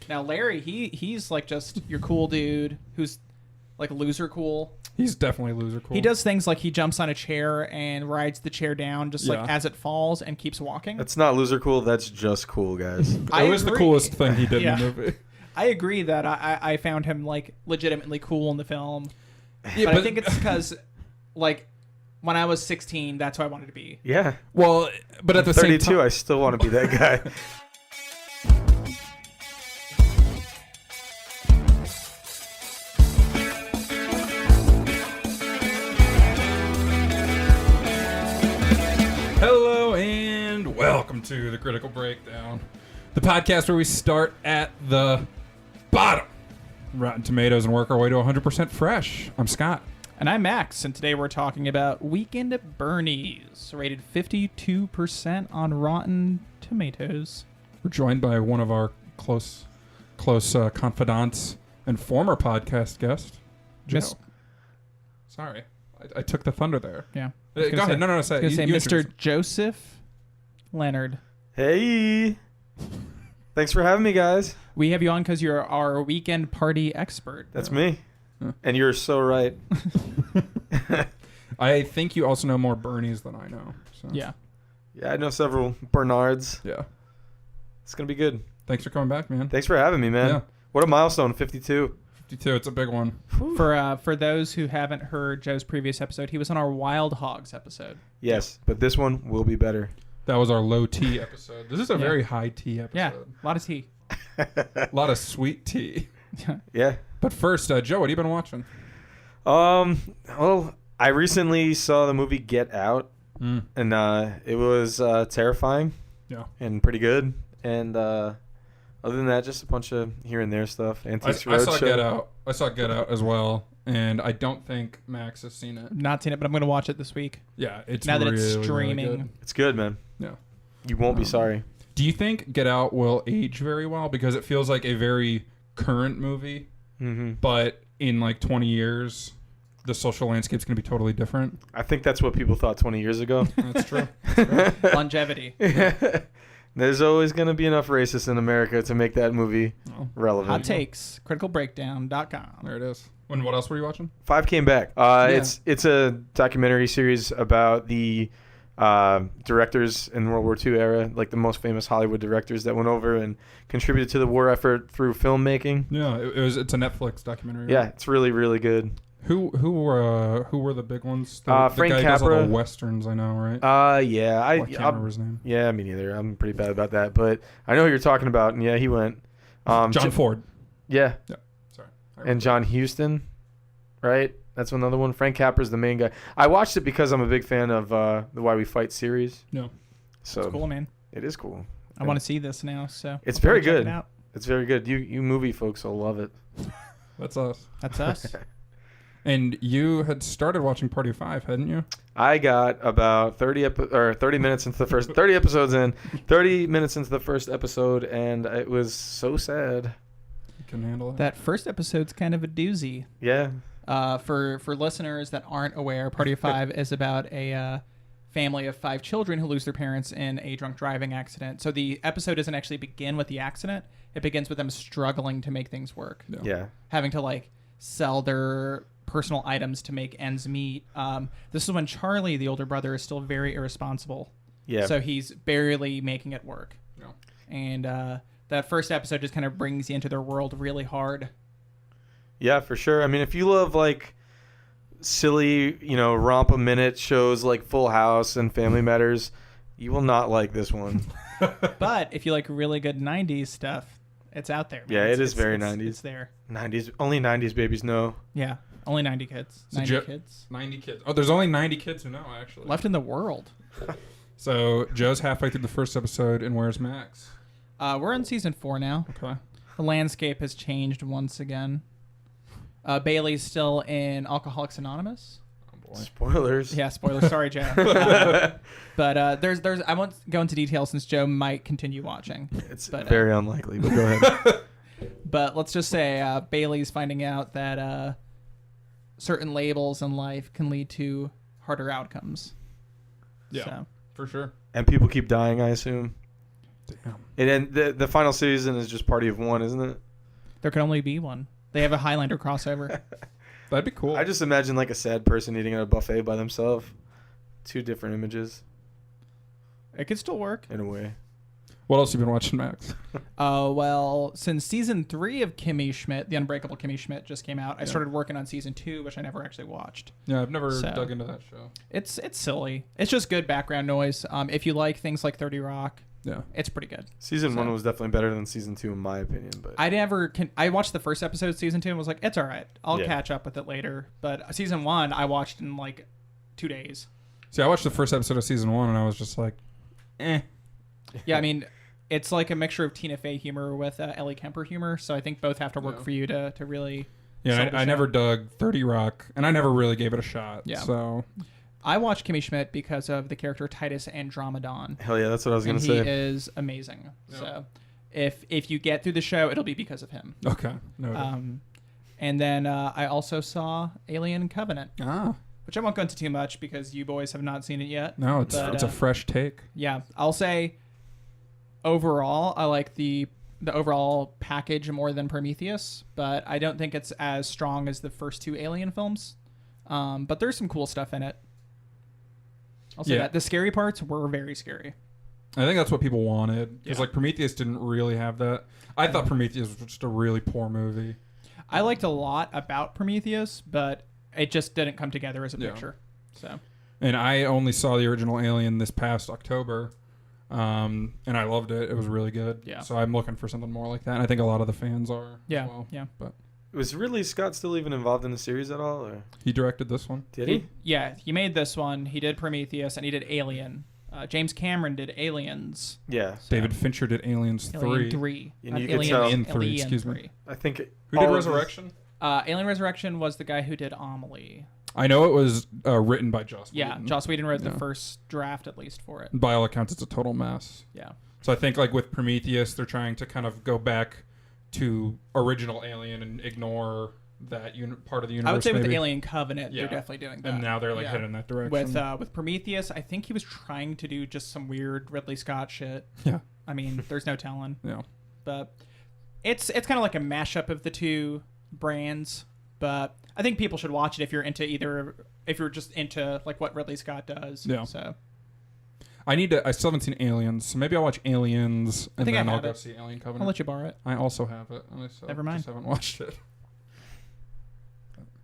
Now Larry, he's like just your cool dude who's like loser cool. He's definitely loser cool. He does things like he jumps on a chair and rides the chair down just like Yeah. as it falls and keeps walking. That's not loser cool. That's just cool, guys. It was the agree. coolest thing he did Yeah. in the movie. I agree that I found him like legitimately cool in the film. Yeah, but I think it's because like when I was 16, that's who I wanted to be. Yeah. well, but at the 32, same time, I still want to be that guy. hello and welcome to the Critical Breakdown, the podcast where we start at the bottom, Rotten Tomatoes, and work our way to 100% fresh. I'm Scott. And I'm Max, and today we're talking about Weekend at Bernie's, rated 52% on Rotten Tomatoes. We're joined by one of our close confidants and former podcast guest, Joe. Miss- Sorry, I took the thunder there. Yeah. Go ahead. No, say I was it. going You to say introduce Mr. Joseph Leonard. Hey. Thanks for having me, guys. We have you on because you're our weekend party expert. That's me. And you're so right. I think you also know more Bernies than I know. So. Yeah. Yeah, I know several Bernards. Yeah. It's going to be good. Thanks for coming back, man. Thanks for having me, man. Yeah. What a milestone, 52. 52, it's a big one. For those who haven't heard Joe's previous episode, he was on our Wild Hogs episode. Yes, but this one will be better. That was our low tea episode. This is a Yeah. very high tea episode. Yeah, a lot of tea. A lot of sweet tea. Yeah. But first, Joe, what have you been watching? Well, I recently saw the movie Get Out, and it was terrifying. Yeah. And pretty good. And other than that, just a bunch of here and there stuff. I Antiques saw Roadshow. Get Out. I saw Get Out as well, and I don't think Max has seen it. Not seen it, but I'm going to watch it this week. Yeah, it's Now that really, it's really streaming. good. It's good, man. Yeah. You won't be sorry. Do you think Get Out will age very well? Because it feels like a very current movie, Mm-hmm. but in like 20 years, the social landscape's going to be totally different. I think that's what people thought 20 years ago. That's true. Longevity. There's always going to be enough racists in America to make that movie Oh, relevant. Hot takes. Criticalbreakdown.com. there it is. And what else were you watching? Five came back. It's a documentary series about the directors in World War II era, like the most famous Hollywood directors that went over and contributed to the war effort through filmmaking. Yeah, it's a Netflix documentary. Yeah, it's really, really good. Who were the big ones? The Frank guy who does all Capra. the westerns, I know, right? Yeah, I can't remember his name. yeah, me neither. I'm pretty bad about that, but I know who you're talking about, and yeah, he went. John Ford. Yeah, Sorry. and John Huston, right? That's another one. Frank Capra's the main guy. I watched it because I'm a big fan of the Why We Fight series. No. So It's cool, man. it is cool. I want to see this now, so It's I'll very check it good. out. It's very good. You movie folks will love it. That's us. That's us. And you had started watching Party of Five, hadn't you? I got about 30 minutes into the first 30 episodes in, 30 minutes into the first episode, and it was so sad. You can handle it. That first episode's kind of a doozy. Yeah. For listeners that aren't aware, Party of Five is about a family of 5 children who lose their parents in a drunk driving accident. So the episode doesn't actually begin with the accident. It begins with them struggling to make things work. Yeah. Having to like sell their personal items to make ends meet. This is when Charlie, the older brother, is still very irresponsible. Yeah. So he's barely making it work. No. And that first episode just kind of brings you into their world really hard. Yeah, for sure. I mean, if you love like silly, romp a minute shows like Full House and Family Matters, you will not like this one. But if you like really good 90s stuff, it's out there. Man. Yeah, it is very it's 90s. It's there. 90s, only 90s babies know. Yeah. Only 90 kids. So 90 kids. 90 kids. Oh, there's only 90 kids who know, actually. Left in the world. So Joe's halfway through the first episode, and where's Max? We're on season 4 now. Okay. The landscape has changed once again. Bailey's still in Alcoholics Anonymous. Oh, boy. Spoilers. Yeah, spoilers. Sorry, Joe. But there's I won't go into detail since Joe might continue watching. It's But, very unlikely, but go ahead. But let's just say Bailey's finding out that certain labels in life can lead to harder outcomes. Yeah, So, for sure. And people keep dying, I assume. Damn. And then the final season is just Party of One, isn't it? There can only be one. They have a Highlander crossover. That'd be cool. I just imagine like a sad person eating at a buffet by themselves. Two different images It could still work. in a way. What else you been watching, Max? Well, since season 3 of Kimmy Schmidt, The Unbreakable Kimmy Schmidt, just came out, I started working on season 2, which I never actually watched. Yeah, I've never So- dug into that show. It's silly. It's just good background noise. If you like things like 30 Rock, Yeah. it's pretty good. Season So- 1 was definitely better than season 2 in my opinion, but I watched the first episode of season 2 and was like, it's all right. I'll Yeah. catch up with it later. But season 1, I watched in like 2 days. See, I watched the first episode of season 1 and I was just like, eh. Yeah, I mean, it's like a mixture of Tina Fey humor with Ellie Kemper humor. So I think both have to work Yeah. for you to really. Yeah, sell the I show. never dug 30 Rock, and I never really gave it a shot. Yeah. So, I watched Kimmy Schmidt because of the character Titus Andromedon. hell yeah, that's what I was And gonna he say. is amazing. Yeah. So if you get through the show, it'll be because of him. okay. No. And then I also saw Alien Covenant, Ah. which I won't go into too much because you boys have not seen it yet. No, it's But, it's a fresh take. Yeah, I'll say overall, I like the overall package more than Prometheus, but I don't think it's as strong as the first 2 Alien films. But there's some cool stuff in it. I'll say Yeah. that. The scary parts were very scary. I think that's what people wanted. Because, Yeah. like, Prometheus didn't really have that. I thought Prometheus was just a really poor movie. I liked a lot about Prometheus, but it just didn't come together as a Yeah. picture. So And I only saw the original Alien this past October. And I loved it. It was really good. Yeah. So I'm looking for something more like that. And I think a lot of the fans are yeah, as well. yeah. But Was Ridley Scott still even involved in the series at all? Or he directed this one. did he? He made this one. He did Prometheus, and he did Alien. James Cameron did Aliens. Yeah. So- David Fincher did Aliens Alien 3. 3. And not you could Alien, tell- Alien 3, Alien excuse me. 3. I think Who all did of Resurrection? Alien Resurrection was the guy who did Amelie. I know it was written by Joss Yeah, Whedon. Joss Whedon wrote Yeah. the first draft at least for it. By all accounts, it's a total mess. Yeah. So I think, like, with Prometheus, they're trying to kind of go back to original Alien and ignore that part of the universe. I would say with maybe. Alien Covenant, Yeah. they're definitely doing that. And now they're, like, Yeah. heading that direction. With Prometheus, I think he was trying to do just some weird Ridley Scott shit. Yeah. I mean, there's no telling. Yeah. But it's kind of like a mashup of the two brands. But I think people should watch it if you're just into like what Ridley Scott does. Yeah. So I still haven't seen Aliens, so maybe I'll watch Aliens and think I then I'll have go it. see Alien I'll Covenant. let you borrow it. I also have it. And Never mind. Just haven't watched it.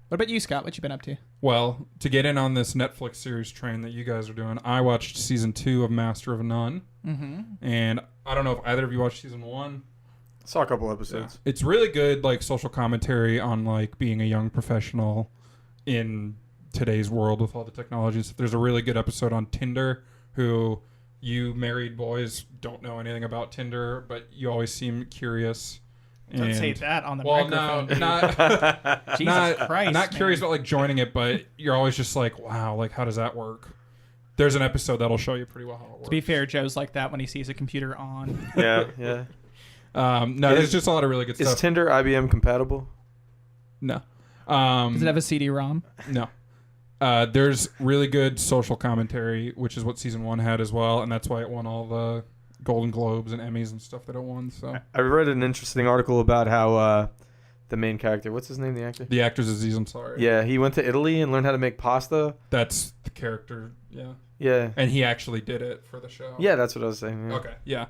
What about you, Scott? What you been up to? Well, to get in on this Netflix series train that you guys are doing, I watched season 2 of Master of None, Mm-hmm. and I don't know if either of you watched season 1. Saw a couple episodes. It's really good, like, social commentary on, like, being a young professional in today's world with all the technologies. There's a really good episode on Tinder, who you married boys don't know anything about Tinder, but you always seem curious. Don't And- say that on the well, microphone. no, dude. not Jesus not, Christ, not curious man. about like joining it, but you're always just like, wow, like how does that work? There's an episode that'll show you pretty well how it works. To be fair, Joe's like that when he sees a computer on. Yeah, yeah. No, Is- there's just a lot of really good Is stuff. Tinder IBM compatible? No, Does it have a CD-ROM? no. There's really good social commentary, which is what season 1 had as well, and that's why it won all the Golden Globes and Emmys and stuff that it won. So I read an interesting article about how the main character, what's his name, the actor? the actor's Aziz Ansari. Yeah, he went to Italy and learned how to make pasta. That's the character. Yeah, Yeah. and he actually did it for the show. Yeah, that's what I was saying. Yeah. Okay. Yeah.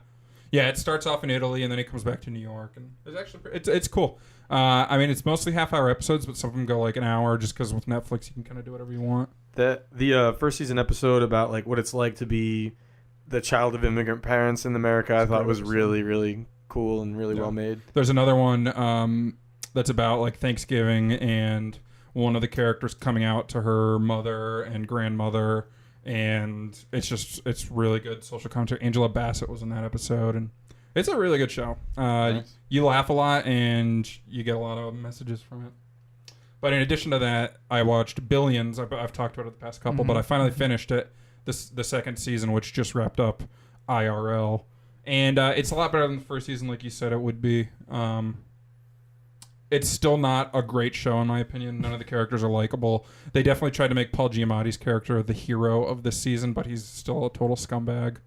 Yeah. It starts off in Italy and then it comes back to New York, and it's actually it's cool. I mean, it's mostly half-hour episodes, but some of them go like an hour, just because with Netflix you can kind of do whatever you want. The first season episode about like what it's like to be the child of immigrant parents in America, I thought was really, really cool and really well made. There's another one that's about like Thanksgiving and one of the characters coming out to her mother and grandmother, and it's really good social commentary. Angela Bassett was in that episode, and it's a really good show. Nice. You laugh a lot and you get a lot of messages from it. But in addition to that, I watched Billions. I've talked about it the past couple, but I finally finished it. The second season, which just wrapped up IRL, and it's a lot better than the first season, like you said it would be. It's still not a great show in my opinion. None of the characters are likable. They definitely tried to make Paul Giamatti's character the hero of this season, but he's still a total scumbag.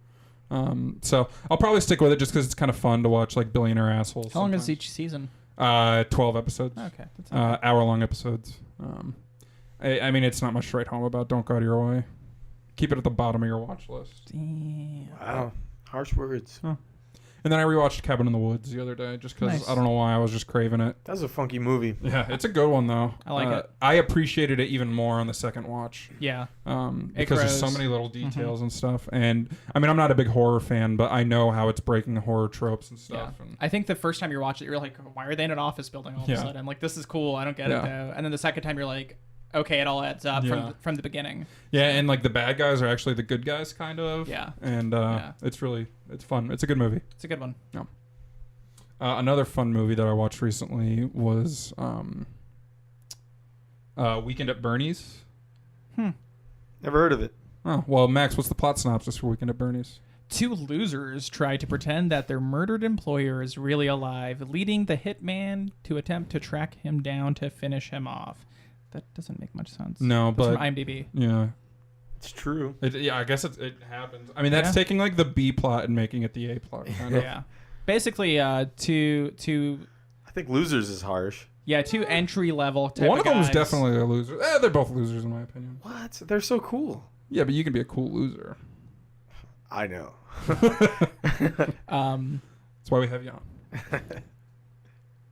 So I'll probably stick with it just because it's kind of fun to watch like billionaire assholes. How long is sometimes. each season? 12 episodes. Okay, that's not bad. Hour-long episodes. I mean, it's not much to write home about. Don't go out of your way. Keep it at the bottom of your watch list. Damn. Wow. Harsh words. And then I rewatched Cabin in the Woods the other day just because Nice. I don't know why I was just craving it. That was a funky movie. Yeah, it's a good one though. I like it. I appreciated it even more on the second watch Yeah. because there's so grows. many little details and stuff. And I mean, I'm not a big horror fan, but I know how it's breaking the horror tropes and Yeah. stuff. And I think the first time you watch it, you're like, why are they in an office building all of a Yeah. sudden? Like, this is cool. I don't get it, Yeah. though. And then the second time, you're like, okay, it all adds up Yeah. from the beginning. yeah, and like the bad guys are actually the good guys, kind of. Yeah. And Yeah. it's fun. It's a good movie. It's a good one. Another fun movie that I watched recently was Weekend at Bernie's. Never heard of it. Oh, well, Max, what's the plot synopsis for Weekend at Bernie's? Two losers try to pretend that their murdered employer is really alive, leading the hitman to attempt to track him down to finish him off. That doesn't make much sense. No, That's but from IMDb. yeah. It's true. I guess it happens. I mean, that's Yeah. taking like the B plot and making it the A plot, kind of. Yeah. Basically, two I think Losers is harsh. entry level type One of them is guys. definitely a loser. They're both losers in my opinion. What? They're so cool. Yeah, but you can be a cool loser. I know. That's why we have you on.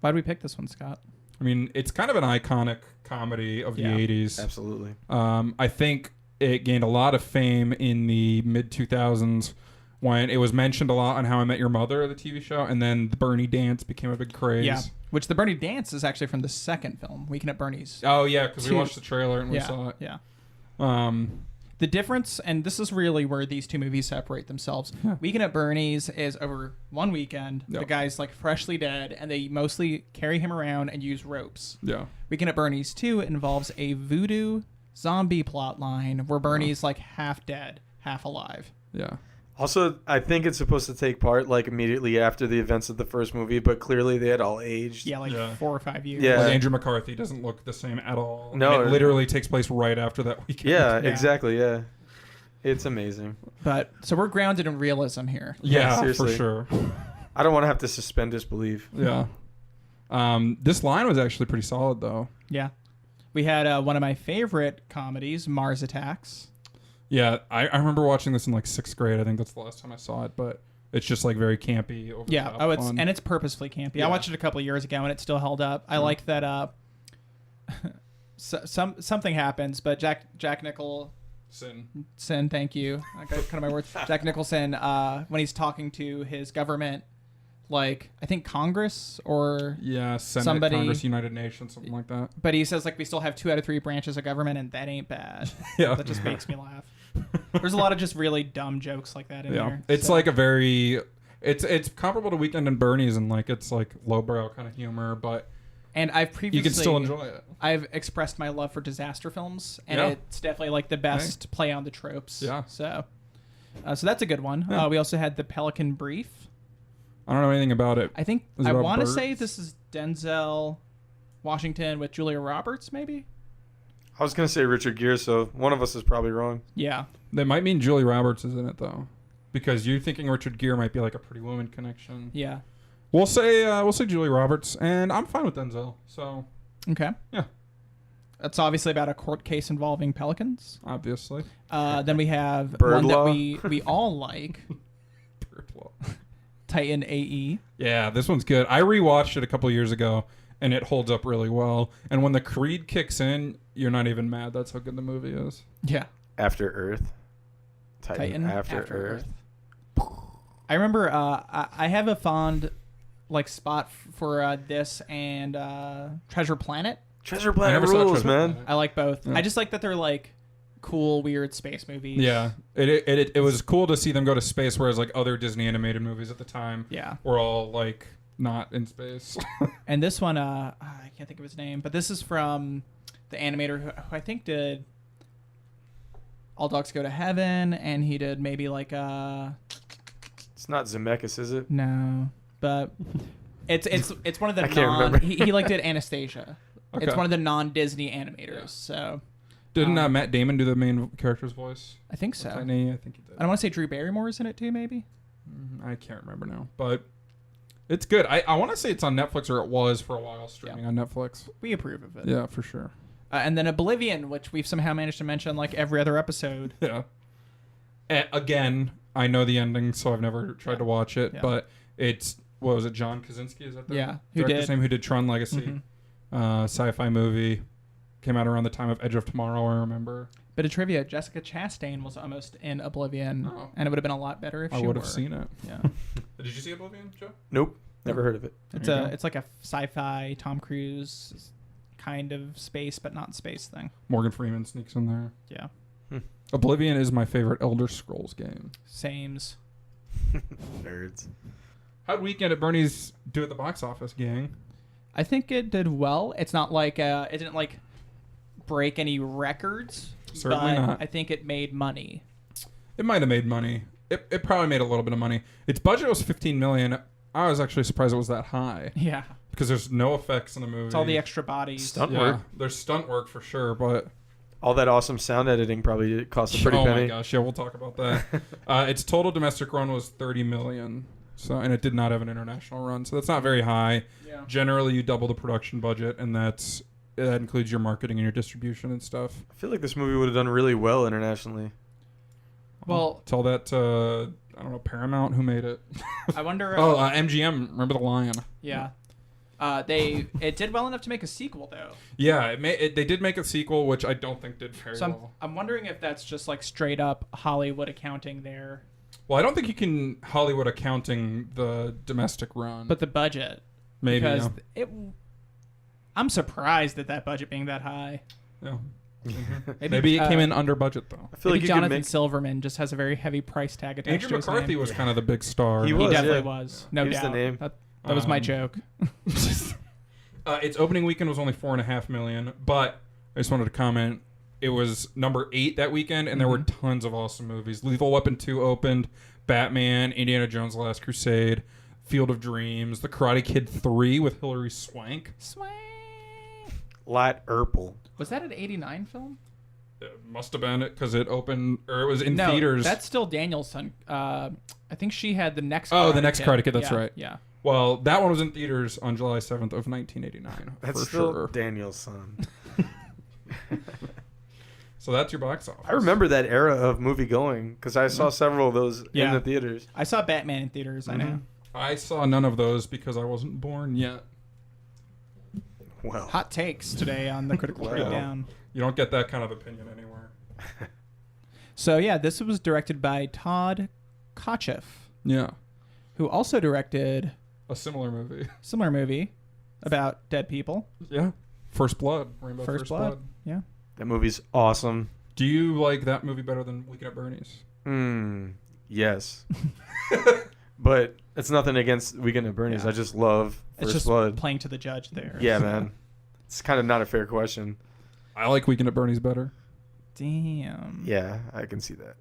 Why did we pick this one, Scott? I mean, it's kind of an iconic comedy of the Yeah. 80s. Absolutely. I think it gained a lot of fame in the mid 2000s when it was mentioned a lot on How I Met Your Mother, the TV show, and then the Bernie dance became a big craze. Yeah. Which the Bernie dance is actually from the second film, Weekend at Bernie's. Oh yeah, because we Two- watched the trailer and we yeah. saw it. Yeah. The The difference, and this is really where these two movies separate themselves. Yeah. Weekend at Bernie's is over one weekend. Yep. The guy's like freshly dead, and they mostly carry him around and use ropes. Yeah. Weekend at Bernie's 2 involves a voodoo zombie plot line where Bernie's like half dead, half alive. Yeah. Also, I think it's supposed to take part like immediately after the events of the first movie, but clearly they had all aged. Yeah, like Yeah. 4 or 5 years. Yeah. Like Andrew McCarthy doesn't look the same at all. No. And it literally takes place right after that weekend. Yeah, Yeah. exactly. Yeah. It's amazing. But so we're grounded in realism here. Yeah, for seriously. sure. I don't want to have to suspend disbelief. Yeah. This line was actually pretty solid, though. Yeah. We had one of my favorite comedies, Mars Attacks. Yeah, I remember watching this in like 6th grade. I think that's the last time I saw it, but it's just like very campy. Over the Yeah. top Oh, it's fun. and it's purposefully campy. Yeah. I watched it a couple of years ago and it still held up. I like that. Something happens, but Jack Nicholson, thank you. I got kind of my words. Jack Nicholson, when he's talking to his government, like I think Congress or Yeah, Senate, somebody- Congress, United Nations, something like that. but he says like we still have 2 out of 3 branches of government and that ain't bad. Yeah. That just makes me laugh. There's a lot of just really dumb jokes like that in Yeah, there. it's So- like a very, it's comparable to Weekend and Bernie's, and like it's like lowbrow kind of humor, but and I've previously you can still enjoy it. I've expressed my love for disaster films, and Yeah. it's definitely like the best play on the tropes. Yeah. So that's a good one. Yeah. We also had The Pelican Brief. I don't know anything about it. I think Is it I about want to birds? say this is Denzel Washington with Julia Roberts, maybe. I was going to say Richard Gere, so one of us is probably wrong. Yeah. They might mean Julie Roberts is in it though, because you're thinking Richard Gere might be like a Pretty Woman connection. Yeah. We'll say Julie Roberts, and I'm fine with Denzel. So Okay. Yeah. That's obviously about a court case involving pelicans. obviously, Then we have Bird one law. that we all like, Titan AE. Yeah, this one's good. I rewatched it a couple years ago, and it holds up really well. And when the Creed kicks in, you're not even mad. That's how good the movie is. Yeah. After Earth. Titan After After Earth. I remember I have a fond like spot for this and Treasure Planet. Treasure I Planet never saw rules, Treasure man. Planet. I like both. Yeah. I just like that they're like cool, weird space movies. Yeah, it was cool to see them go to space, whereas like other Disney animated movies at the time Yeah. were all like not in space. And this one, I can't think of his name, but this is from the animator who I think did All Dogs Go to Heaven, and he did maybe like It's not Zemeckis, is it? no, but it's one of the I can't remember. he like did Anastasia. Okay. It's one of the non-Disney animators. So Didn't Matt Damon do the main character's voice? I think so. Tiny, I think he did. I want to say Drew Barrymore is in it too, maybe. I can't remember now, but it's good. I want to say it's on Netflix, or it was for a while streaming on Netflix. We approve of it. Yeah, for sure. And then Oblivion, which we've somehow managed to mention like every other episode. Yeah. Again, I know the ending, so I've never tried to watch it, but it's, what was it, John Krasinski? Is that the director's name? Who did Tron Legacy? Sci-fi movie. Came out around the time of Edge of Tomorrow, I remember. Bit of trivia, Jessica Chastain was almost in Oblivion, and it would have been a lot better if she were. I would have seen it. Yeah. Did you see Oblivion, Joe? Nope. Never heard of it. It's like a sci-fi Tom Cruise kind of space, but not space thing. Morgan Freeman sneaks in there. Yeah. Oblivion is my favorite Elder Scrolls game. Sames. Nerds. How'd Weekend at Bernie's do at the box office, gang? I think it did well. It's not like it didn't like break any records. Certainly but not. I think it made money. It might have made money. It probably made a little bit of money. Its budget was $15 million. I was actually surprised it was that high. Yeah. Because there's no effects in the movie. It's all the extra bodies. Stunt work. There's stunt work for sure, but all that awesome sound editing probably cost a pretty penny. Oh my gosh, yeah, we'll talk about that. Its total domestic run was $30 million. So, and it did not have an international run, so that's not very high. Yeah. Generally, you double the production budget, and that includes your marketing and your distribution and stuff. I feel like this movie would have done really well internationally. Well, tell that to I don't know, Paramount, who made it. I wonder. MGM. Remember the Lion? Yeah. It did well enough to make a sequel though. Yeah, they did make a sequel, which I don't think did very well. I'm wondering if that's just like straight up Hollywood accounting there. Well, I don't think you can Hollywood accounting the domestic run. But the budget. Maybe, because I'm surprised at that budget being that high. Yeah. Maybe it came in under budget though. I feel like Jonathan Silverman just has a very heavy price tag attached Andrew to his McCarthy name. was kind of the big star. He definitely was. No He's doubt. the name. That was my joke. Its opening weekend was only $4.5 million, but I just wanted to comment. It was number 8 that weekend, and there were tons of awesome movies. Lethal Weapon 2 opened, Batman, Indiana Jones: The Last Crusade, Field of Dreams, The Karate Kid 3 with Hilary Swank. Light Urple. Was that an '89 film? It must have been it because it opened, or it was in No, theaters. that's still Danielson. I think she had the next. The next Karate Kid. That's yeah, right. Yeah. Well, that one was in theaters on July 7th of 1989. That's for still sure. Daniel's son. So that's your box office. I remember that era of movie going because I saw several of those in the theaters. I saw Batman in theaters. I know. I saw none of those because I wasn't born yet. Well, hot takes today on the Critical Breakdown. You don't get that kind of opinion anywhere. So yeah, this was directed by Todd Kotcheff. Yeah. Who also directed a similar movie about dead people. Yeah. First Blood. Rainbow First Blood. Yeah. That movie's awesome. Do you like that movie better than Weekend at Bernie's? Yes. But it's nothing against Weekend at Bernie's. Yeah. I just love First Blood. Playing to the judge there. Yeah, man. It's kind of not a fair question. I like Weekend at Bernie's better. Damn. Yeah, I can see that.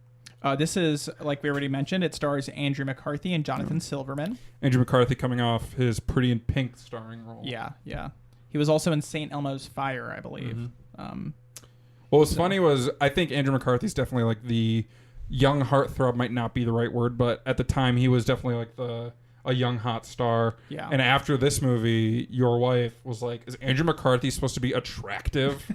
This is, like we already mentioned, it stars Andrew McCarthy and Jonathan Silverman. Andrew McCarthy coming off his Pretty in Pink starring role. Yeah, yeah. He was also in St. Elmo's Fire, I believe. What was funny was I think Andrew McCarthy's definitely like the young heartthrob, might not be the right word, but at the time he was definitely like a young hot star. Yeah. And after this movie, your wife was like, "Is Andrew McCarthy supposed to be attractive?"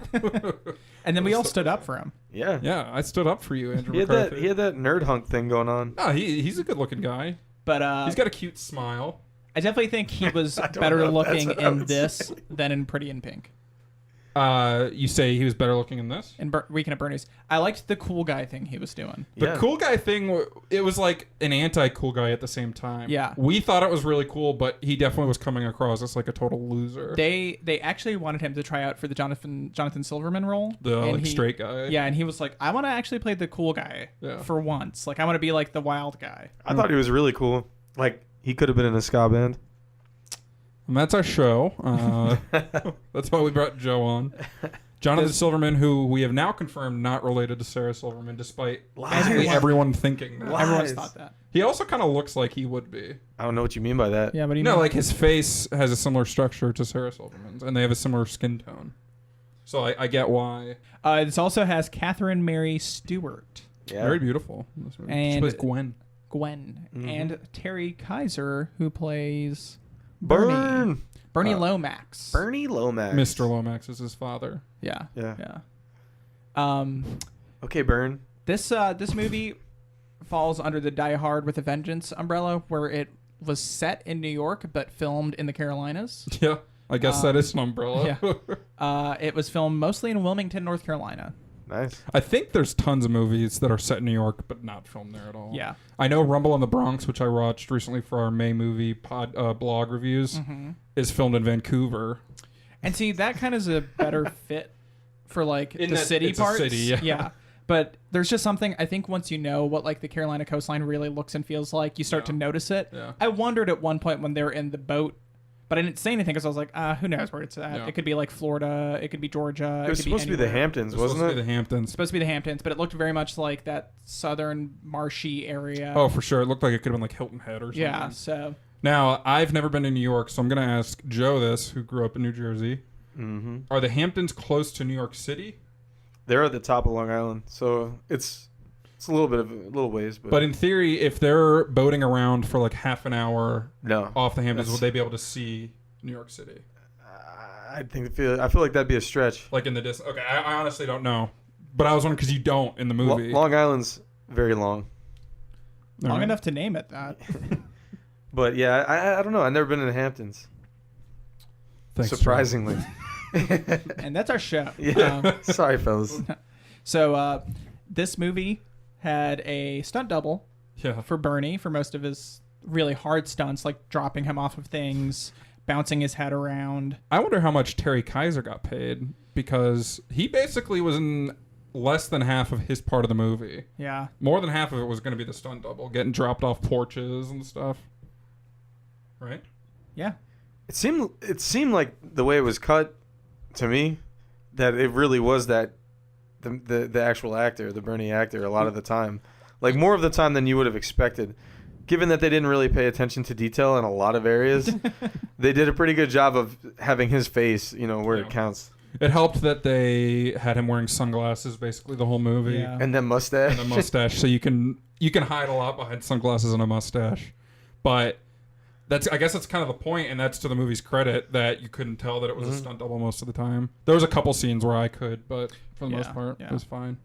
And then we all stood up for him. Yeah. Yeah, I stood up for you, Andrew He McCarthy. had that nerd hunk thing going on. No, he's a good looking guy. But he's got a cute smile. I definitely think he was better looking in this than in Pretty in Pink. You say he was better looking in this? In Weekend at Bernie's. I liked the cool guy thing he was doing. The cool guy thing, it was like an anti-cool guy at the same time. Yeah. We thought it was really cool, but he definitely was coming across as like a total loser. They actually wanted him to try out for the Jonathan Silverman role. The straight guy. Yeah, and he was like, I want to actually play the cool guy for once. Like, I want to be like the wild guy. I thought he was really cool. Like, he could have been in a ska band. And that's our show. That's why we brought Joe on. Jonathan Silverman, who we have now confirmed not related to Sarah Silverman, despite everyone thinking that. Everyone's thought that. He also kind of looks like he would be. I don't know what you mean by that. Yeah, but like his face has a similar structure to Sarah Silverman's, and they have a similar skin tone. So I get why. This also has Catherine Mary Stewart, Yeah. Very beautiful. She And- plays Gwen. Gwen, Mhm. and Terry Kaiser, who plays Bernie. Bernie Lomax. Bernie Lomax. Mr. Lomax is his father. Yeah. Yeah. Yeah. Um, Okay, Bern. this movie falls under the Die Hard with a Vengeance umbrella, where it was set in New York but filmed in the Carolinas. Yeah. I guess that is an umbrella. It was filmed mostly in Wilmington, North Carolina. Nice. I think there's tons of movies that are set in New York but not filmed there at all. Yeah. I know Rumble in the Bronx, which I watched recently for our May movie blog reviews, is filmed in Vancouver. And see, that kind of is a better fit for like In the that city it's a parts. city, yeah. But there's just something, I think once you know what like the Carolina coastline really looks and feels like, you start to notice it. Yeah. I wondered at one point when they were in the boat, but I didn't say anything because I was like, who knows where it's at. Yeah. It could be like Florida. It could be Georgia. It was could supposed to be the anywhere. Hamptons, It's supposed wasn't to be it? the Hamptons. It's supposed to be the Hamptons, but it looked very much like that southern marshy area. Oh, for sure. It lookking like it could have been like Hilton Head or something. yeah. So Now, I've never been to New York, so I'm going to ask Joe this, who grew up in New Jersey. Mm-hmm. Are the Hamptons close to New York City? They're at the top of Long Island, so it's a little ways, But in theory, if they're boating around for like half an hour no. off the Hamptons, That's- would they be able to see New York City? I feel like that'd be a stretch. Like in the distance? Okay, I honestly don't know. But I was wondering because you don't in the movie. Long Island's very long. All long right. enough to name it that. But yeah, I don't know. I've never been in the Hamptons. Thanks, Surprisingly. And that's our show. Yeah. Sorry, fellas. So this movie had a stunt double Joe. Yeah. for Bernie for most of his really hard stunts, like dropping him off of things, bouncing his head around. I wonder how much Terry Kaiser got paid because he basically was in less than half of his part of the movie. Yeah. More than half of it was going to be the stunt double, getting dropped off porches and stuff. Right? Yeah. It seemed like the way it was cut to me that it really was that the actual actor, the Bernie actor, a lot of the time, like more of the time than you would have expected. Given that they didn't really pay attention to detail in a lot of areas, they did a pretty good job of having his face, where Yeah. it counts. It helped that they had him wearing sunglasses basically the whole movie. Yeah. And then mustache. And a mustache, so you can hide a lot behind sunglasses and a mustache. But I guess that's kind of the point, and that's to the movie's credit that you couldn't tell that it was a stunt double most of the time. There was a couple scenes where I could, but for the most part, it was fine.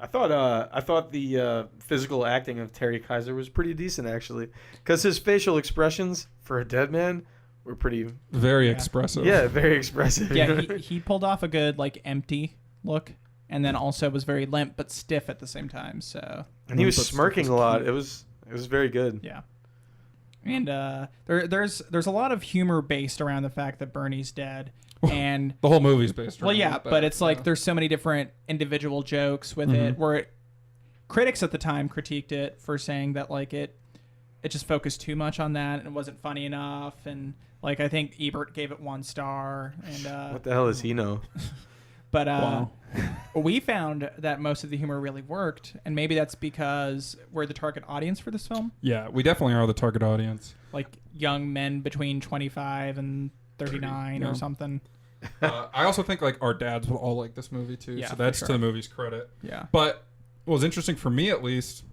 I thought the physical acting of Terry Kaiser was pretty decent actually, because his facial expressions for a dead man were pretty Very expressive. very expressive. Yeah, he pulled off a good like empty look, and then also was very limp but stiff at the same time. So and he was But stuff smirking was a lot. cute. It was very good. yeah. And there's a lot of humor based around the fact that Bernie's dead, and The whole movie's based well, around yeah, that, but it's like yeah. there's so many different individual jokes with it. Where critics at the time critiqued it for saying that like it just focused too much on that and it wasn't funny enough, and like I think Ebert gave it 1 star, and What the hell does he know? but Wow. we found that most of the humor really worked, and maybe that's because we're the target audience for this film, Yeah, we definitely are the target audience. like young men between 25 and 39 yeah. or something. I also think like our dads would all like this movie too, Yeah, so for that's sure. to the movie's credit. Yeah. But what was interesting for me at least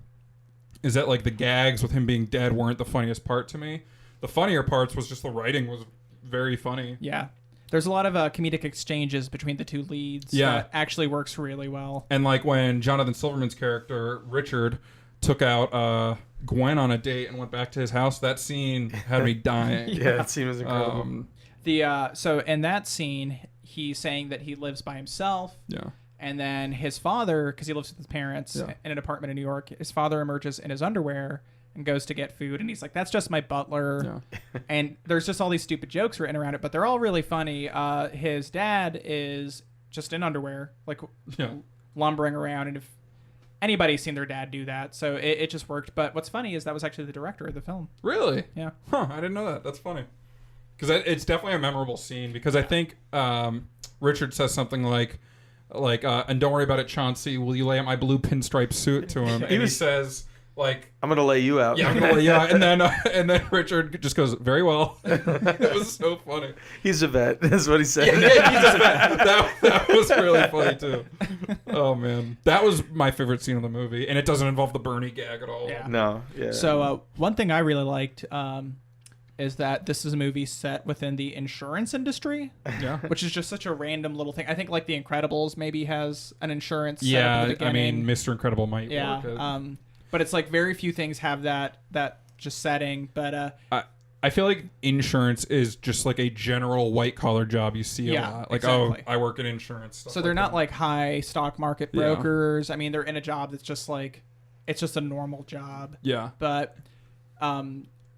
is that like the gags with him being dead weren't the funniest part to me. The funnier parts was just the writing was very funny. Yeah. There's a lot of comedic exchanges between the two leads. Yeah. That actually works really well. And like when Jonathan Silverman's character Richard took out Gwen on a date and went back to his house, that scene had me dying. Yeah, that scene was incredible. So in that scene, he's saying that he lives by himself. Yeah. And then his father, because he lives with his parents Yeah. in an apartment in New York, his father emerges in his underwear and goes to get food. And he's like, that's just my butler. Yeah. And there's just all these stupid jokes written around it, but they're all really funny. His dad is just in underwear, like Yeah. lumbering around. And if anybody's seen their dad do that, so it just worked. But what's funny is that was actually the director of the film. Really? Yeah. Huh, I didn't know that. That's funny. Because it's definitely a memorable scene. Because I think Richard says something like, and don't worry about it, Chauncey. Will you lay out my blue pinstripe suit to him? And he says, Like, I'm gonna lay you out. yeah, I'm gonna lay you out. And then Richard just goes, very well. It was so funny. He's a vet. That's what he said. Yeah, he just, that was really funny too. Oh man, that was my favorite scene of the movie, and it doesn't involve the Bernie gag at all. Yeah. No. Yeah. So one thing I really liked is that this is a movie set within the insurance industry, Yeah. which is just such a random little thing. I think like The Incredibles maybe has an insurance. set up Yeah, at the I beginning. mean, Mr. Incredible might yeah. work. But it's like very few things have that just setting. But I feel like insurance is just like a general white collar job you see Yeah, a lot. Like, exactly. oh, I work in insurance. Stuff so they're not that. like high stock market Yeah. brokers. I mean, they're in a job that's just like it's just a normal job. Yeah. But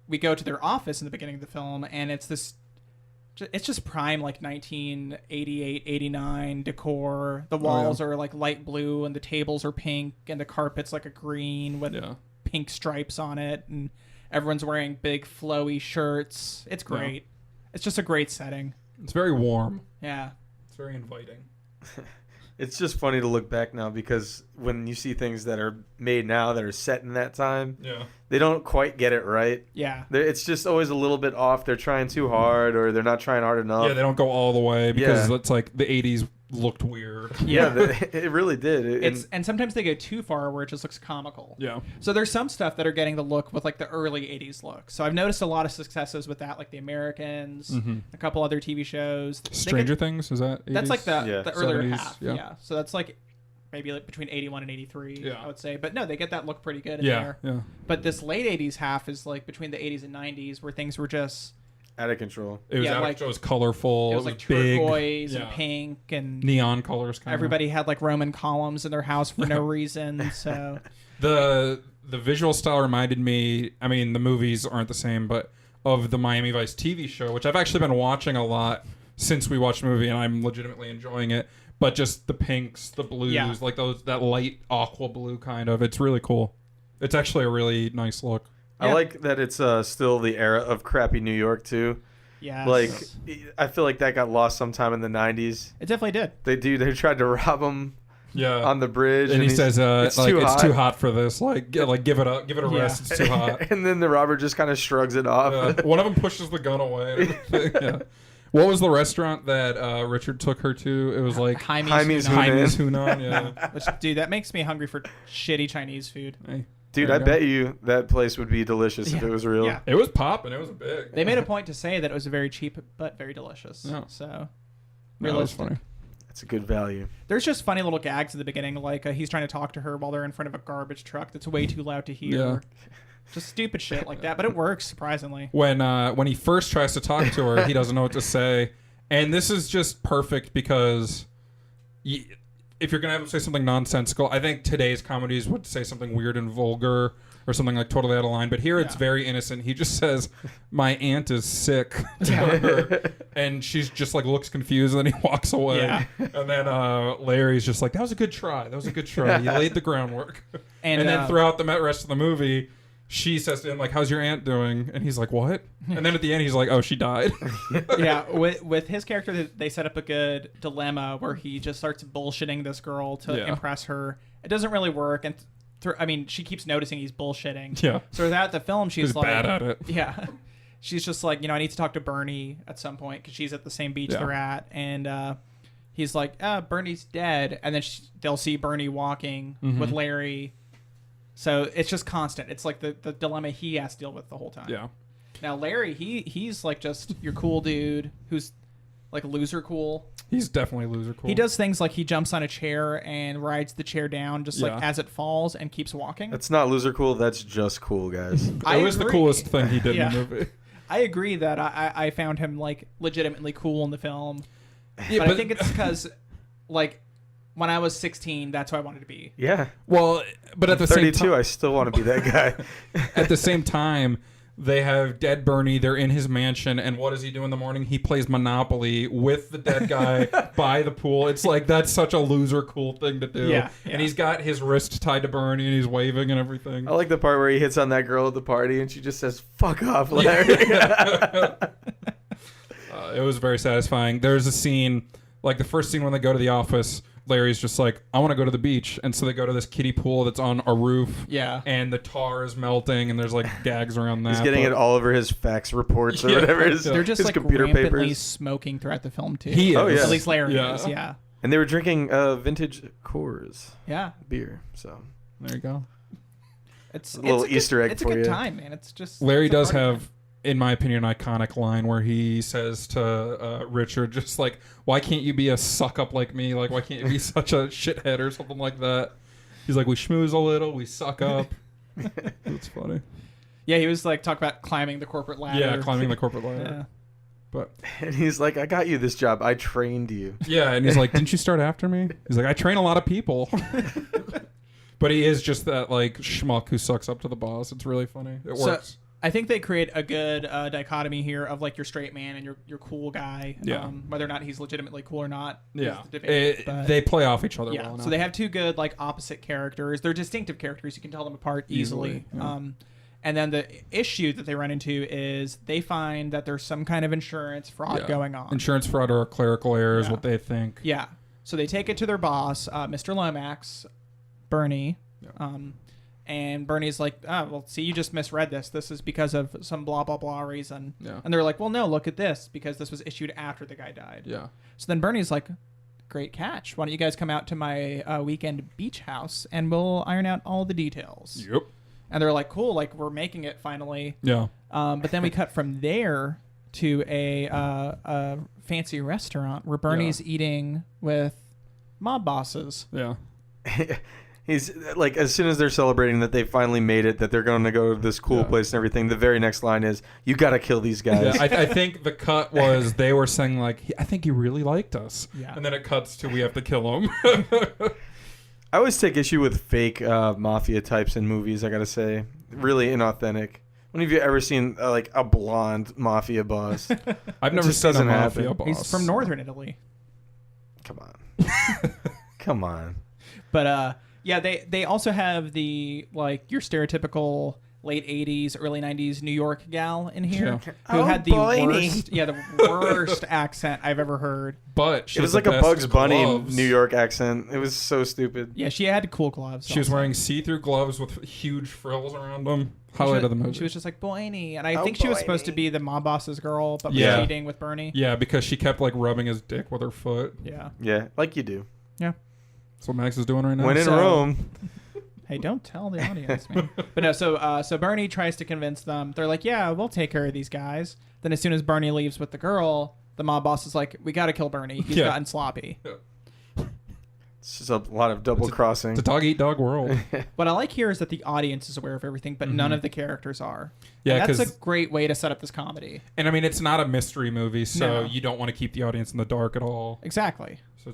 we go to their office in the beginning of the film, and it's just prime like 1988 89 decor. The walls are like light blue, and the tables are pink, and the carpet's like a green with Yeah. pink stripes on it, and everyone's wearing big flowy shirts. It's great. It's just a great setting. It's very warm. Yeah. It's very inviting. It's just funny to look back now because when you see things that are made now that are set in that time, Yeah. they don't quite get it right. Yeah. It's just always a little bit off. They're trying too hard, or they're not trying hard enough. Yeah, they don't go all the way because Yeah. it's like the 80s looked weird. Yeah, it really did. And sometimes they go too far where it just looks comical. Yeah. So there's some stuff that are getting the look with like the early 80s look. So I've noticed a lot of successes with that, like The Americans, a couple other TV shows. They Stranger get- Things, is that 80s? That's like Yeah. the earlier 70s, half. yeah. Yeah. So that's like maybe like between 81 and 83, Yeah. I would say. But no, they get that look pretty good in Yeah, there. yeah. But this late 80s half is like between the 80s and 90s where things were just out of control. It was Yeah, out like- it was colorful. it was like big. turquoise Yeah. and pink and Neon colors kind everybody had like Roman columns in their house for no reason. So The visual style reminded me, I mean, the movies aren't the same, but of the Miami Vice TV show, which I've actually been watching a lot since we watched the movie, and I'm legitimately enjoying it. But just the pinks, the blues, Yeah. like that light aqua blue kind of. It's really cool. It's actually a really nice look. I Yeah. like that it's still the era of crappy New York too. yeah, Like I feel like that got lost sometime in the 90s. it definitely did. They tried to rob him Yeah. on the bridge, and he he's- says, it's like, too it's hot. too hot for this. Like give it a Yeah. rest. It's too hot. And then the robber just kind of shrugs it off. One of them pushes the gun away. And everything. Yeah. What was the restaurant that Richard took her to? It was like Jaime's Hunan. Jaime's Hunan. Yeah. Which, dude, that makes me hungry for shitty Chinese food. Hey, Dude, there I you go. bet you that place would be delicious if Yeah. it was real. Yeah. It was popping. It was big. They made a point to say that it was very cheap but very delicious. Yeah. So That was realistic. funny. It's a good value. There's just funny little gags at the beginning, like he's trying to talk to her while they're in front of a garbage truck that's way too loud to hear. Yeah. Just stupid shit like that, but it works surprisingly. When he first tries to talk to her, he doesn't know what to say, and this is just perfect because if you're gonna have him say something nonsensical, I think today's comedies would say something weird and vulgar or something like totally out of line. But here it's Yeah. very innocent. He just says, "My aunt is sick," to her, and she's just like looks confused, and then he walks away. Yeah. And then Larry's just like, "That was a good try. That was a good try. You laid the groundwork." And, And then throughout the rest of the movie, she says to him, like, "How's your aunt doing?" And he's like, "What?" And then at the end, he's like, "Oh, she died." yeah, with his character, they set up a good dilemma where he just starts bullshitting this girl to Yeah. impress her. It doesn't really work, and I mean, she keeps noticing he's bullshitting. Yeah. So throughout the film, she's He's like, bad at it. Yeah. She's just like, I need to talk to Bernie at some point because she's at the same beach Yeah. they're at. And he's like, Bernie's dead. And then they'll see Bernie walking Mm-hmm. with Larry. So it's just constant. It's like the dilemma he has to deal with the whole time. Yeah. Now, Larry, he's like just your cool dude who's like loser cool. He's definitely loser cool. He does things like he jumps on a chair and rides the chair down just like Yeah. as it falls and keeps walking. That's not loser cool. That's just cool, guys. It I was the agree. coolest thing he did Yeah. in the movie. I agree that I found him like legitimately cool in the film. Yeah, But I think it's because, like, when I was 16, that's who I wanted to be. Yeah. well, but at the same 32, time, I still want to be that guy. at the same time, they have dead Bernie. They're in his mansion, and what does he do in the morning? He plays Monopoly with the dead guy by the pool. It's like that's such a loser cool thing to do. Yeah, And yeah. he's got his wrist tied to Bernie, and he's waving and everything. I like the part where he hits on that girl at the party and she just says, "Fuck off, Larry." It was very satisfying. There's a scene, like the first scene when they go to the office, Larry's just like, I want to go to the beach, and so they go to this kiddie pool that's on a roof. Yeah. And the tar is melting, and there's like gags around that. He's getting it all over his fax reports or Yeah. whatever. They're just his like computer rampantly papers. smoking throughout the film too. He is. Oh, yeah. At least Larry Yeah. is. Yeah. And they were drinking vintage Coors Yeah. beer. So There you go. It's A little it's Easter egg It's a for good you. time, man. It's just Larry it's a does party have, time. in my opinion, an iconic line where he says to Richard, just like, why can't you be a suck up like me? Like, why can't you be such a shithead or something like that? He's like, we schmooze a little, we suck up. It's funny. Yeah, he was like talk about climbing the corporate ladder. Yeah, climbing the corporate ladder. Yeah. But and he's like, I got you this job. I trained you. yeah, and he's like, didn't you start after me? He's like, I train a lot of people. But he is just that like schmuck who sucks up to the boss. It's really funny. It So- works. I think they create a good dichotomy here of like your straight man and your cool guy. Yeah. Whether or not he's legitimately cool or not. Yeah, is the debate, but- they play off each other yeah. well enough. So they have two good like opposite characters. They're distinctive characters. You can tell them apart easily. Yeah. And then the issue that they run into is they find that there's some kind of insurance fraud Yeah. going on. Insurance fraud or clerical error is Yeah. what they think. Yeah. So they take it to their boss, Mr. Lomax, Bernie. Yeah. And Bernie's like, oh, well, see, you just misread this. This is because of some blah, blah, blah reason. Yeah. And they're like, well, no, look at this, because this was issued after the guy died. Yeah. So then Bernie's like, great catch. Why don't you guys come out to my weekend beach house and we'll iron out all the details. Yep. And they're like, cool, like we're making it finally. Yeah. But then we cut from there to a fancy restaurant where Bernie's eating with mob bosses. Yeah. He's like, as soon as they're celebrating that they finally made it, that they're going to go to this cool Yeah. place and everything, the very next line is, "You got to kill these guys." Yeah, I think the cut was they were saying like, I think he really liked us. Yeah. And then it cuts to we have to kill him. I always take issue with fake mafia types in movies. I gotta say, really inauthentic. When have you ever seen like a blonde mafia boss? I've never just seen a doesn't mafia happen. boss. He's from northern Italy. Come on, come on. But yeah, they also have the like your stereotypical late 80s, early 90s New York gal in here Yeah. who Oh, had the Blaney. worst accent I've ever heard. But she It was has like the a best Bugs Bunny gloves. New York accent. It was so stupid. Yeah, she had cool gloves. She was also. wearing see-through gloves with huge frills around them. She Highlight was- of the movie. She was just like Blaney, and I Oh, think she was supposed to Blaney. be the mob boss's girl, but Yeah. was cheating with Bernie. Yeah, because she kept like rubbing his dick with her foot. Yeah. Yeah, like you do. That's what Max is doing right now. When in So- Rome. Hey, don't tell the audience, man. But no, so Bernie tries to convince them. They're like, yeah, we'll take care of these guys. Then as soon as Bernie leaves with the girl, the mob boss is like, we got to kill Bernie. He's Yeah. gotten sloppy. It's just a lot of double crossing. It's a dog eat dog world. What I like here is that the audience is aware of everything, but none of the characters are. Yeah, And that's 'cause- a great way to set up this comedy. And I mean, it's not a mystery movie, so No. you don't want to keep the audience in the dark at all. Exactly. So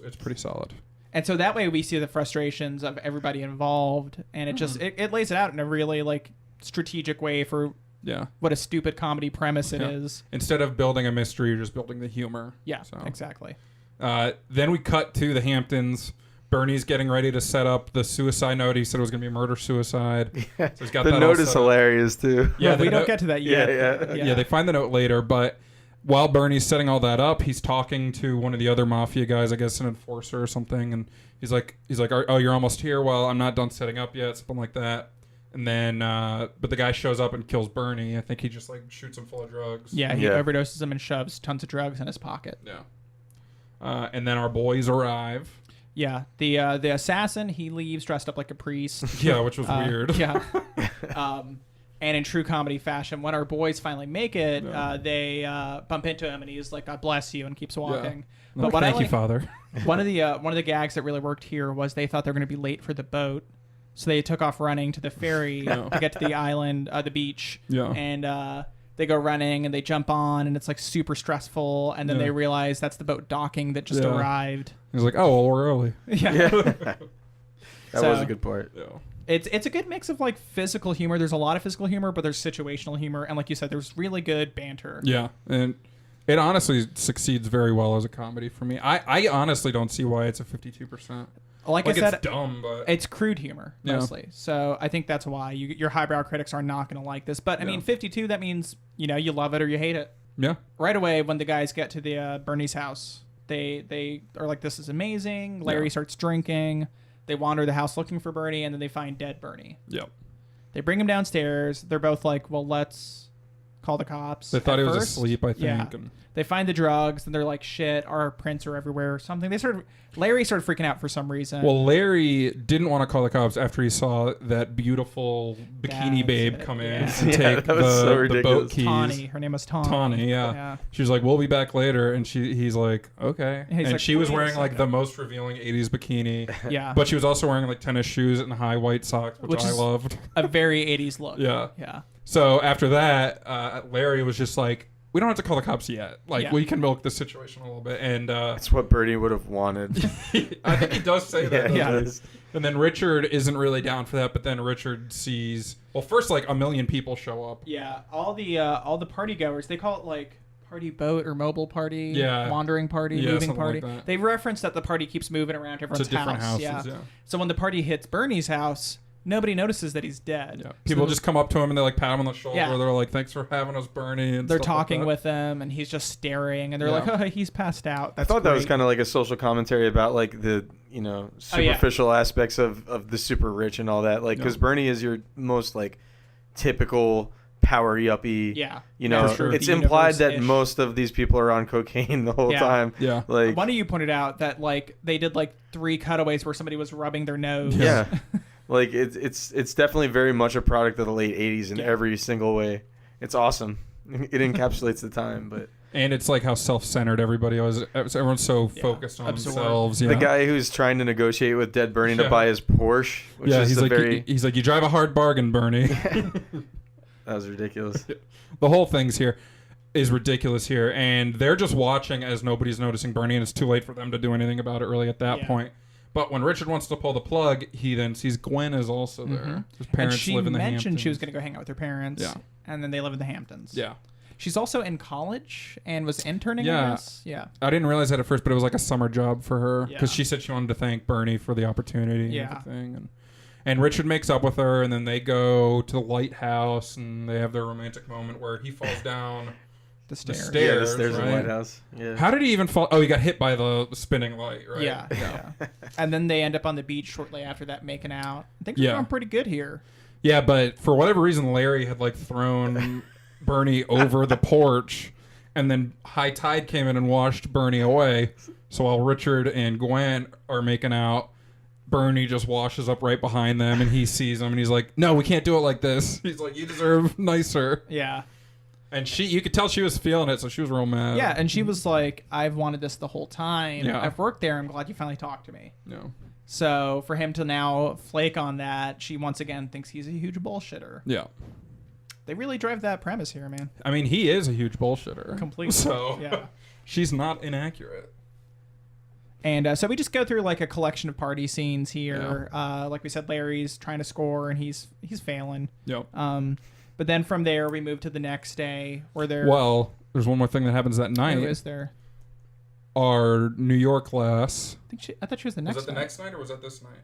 it's pretty solid. And so that way we see the frustrations of everybody involved, and it just it lays it out in a really like strategic way for Yeah. what a stupid comedy premise it Yeah. is. Instead of building a mystery, you're just building the humor. Yeah, So. exactly. Then we cut to the Hamptons. Bernie's getting ready to set up the suicide note. He said it was going to be murder-suicide. So he's got The that all note is set up. hilarious too. Yeah, we the don't note- get to that Yeah, yet. yeah. Yeah, they find the note later, but while Bernie's setting all that up, he's talking to one of the other mafia guys, I guess an enforcer or something, and he's like, oh, you're almost here. Well, I'm not done setting up yet, something like that. And then, but the guy shows up and kills Bernie. I think he just like shoots him full of drugs. Yeah, he Yeah. overdoses him and shoves tons of drugs in his pocket. Yeah. And then our boys arrive. Yeah, the assassin, he leaves dressed up like a priest. Yeah, which was weird. Yeah. And in true comedy fashion, when our boys finally make it, Yeah. they bump into him, and he's like, "God bless you," and keeps walking. I'm like, what I thank you, like- Father. one of the gags that really worked here was they thought they were going to be late for the boat, so they took off running to the ferry Yeah. to get to the island, the beach. Yeah. And they go running and they jump on, and it's like super stressful. And then Yeah. they realize that's the boat docking that just Yeah. arrived. He's like, oh, well, we're early. Yeah. Yeah. That So- was a good part. Yeah. It's a good mix of like physical humor. There's a lot of physical humor, but there's situational humor, and like you said, there's really good banter. Yeah, and it honestly succeeds very well as a comedy for me. I honestly don't see why it's a 52%. Like I Like said, it's dumb, but it's crude humor Yeah. mostly. So I think that's why your highbrow critics are not going to like this. But I Yeah. mean, 52, that means you love it or you hate it. yeah, Right away when the guys get to the Bernie's house, They are like, this is amazing. Larry starts drinking. They wander the house looking for Bernie, and then they find dead Bernie. Yep. They bring him downstairs. They're both like, well, let's call the cops. They thought at he was first. asleep, I think. Yeah. And They find the drugs, and they're like, shit, our prints are everywhere or something. Larry started freaking out for some reason. well, Larry didn't want to call the cops after he saw that beautiful bikini That's babe it, come in yeah. and take that was so the ridiculous. boat keys. Tawny. Her name was Tawny. Tawny, yeah. She was like, "We'll be back later," and he's like, "Okay." He's And like, she was "Wait a wearing like second." the most revealing '80s bikini, Yeah. but she was also wearing like tennis shoes and high white socks, which I is loved. a very 80s look. Yeah. Yeah. So after that, Larry was just like, "We don't have to call the cops yet. Like, Yeah. we can milk the situation a little bit." And That's what Bernie would have wanted. I think he does say that. Yeah, doesn't he he? does. And then Richard isn't really down for that, but then Richard sees, well, first like a million people show up. Yeah. All the party goers, they call it like party boat or mobile party, Yeah. wandering party, Yeah, moving something party. like that. They reference that the party keeps moving around To everyone's different house. houses, yeah. So when the party hits Bernie's house, nobody notices that he's dead. Yeah. People So just come up to him and they like pat him on the shoulder. Yeah. They're like, "Thanks for having us, Bernie." And they're stuff like talking that. with him, and he's just staring, and they're Yeah. like, "Oh, he's passed out." I thought that was kind of like a social commentary about like the superficial aspects of the super rich and all that. Like, because Yeah. Bernie is your most like typical power yuppie. Yeah. You know, For sure. it's The implied that universe-ish. most of these people are on cocaine the whole Yeah. time. Yeah. Like, One of you pointed out that like they did like 3 cutaways where somebody was rubbing their nose. yeah. Like it's definitely very much a product of the late 80s in Yeah. every single way. It's awesome. It encapsulates the time, but And it's like how self-centered everybody was. Everyone's so focused on Absorbed. themselves. Yeah. the guy who's trying to negotiate with dead Bernie Yeah. to buy his Porsche, which yeah, is he's a like, very he's like, "You drive a hard bargain, Bernie." that was ridiculous. The whole thing's here is ridiculous here, and they're just watching as nobody's noticing Bernie, and it's too late for them to do anything about it really at that Yeah. point. But when Richard wants to pull the plug, he then sees Gwen is also there. His parents And she live in the mentioned Hamptons. she was going to go hang out with her parents. Yeah. And then they live in the Hamptons. Yeah. She's also in college and was interning. Yeah. I guess. Yeah. I didn't realize that at first, but it was like a summer job for her because Yeah. she said she wanted to thank Bernie for the opportunity Yeah. and everything. And Richard makes up with her, and then they go to the lighthouse, and they have their romantic moment where he falls down The stairs. stairs. Yeah, the stairs in the right? White House. Yeah. How did he even fall? Oh, he got hit by the spinning light, right? Yeah. Yeah. And then they end up on the beach shortly after that, making out. Things are Yeah. going pretty good here. Yeah, but for whatever reason, Larry had like thrown Bernie over the porch, and then high tide came in and washed Bernie away. So while Richard and Gwen are making out, Bernie just washes up right behind them, and he sees them, and he's like, "No, we can't do it like this." He's like, "You deserve nicer." Yeah. And you could tell she was feeling it, so she was real mad. Yeah. And she was like, I've wanted this the whole time. Yeah. I've worked there. I'm glad you finally talked to me. No. So for him to now flake on that, she once again thinks he's a huge bullshitter. Yeah. They really drive that premise here, man. I mean, he is a huge bullshitter. Completely. So Yeah. she's not inaccurate. And so we just go through like a collection of party scenes here. Like we said, Larry's trying to score and he's failing. Yep. But then from there we move to the next day where they're Well, there's one more thing that happens that night. who is there? Our New York class. I thought she was the next. was that the night. next night or was that this night?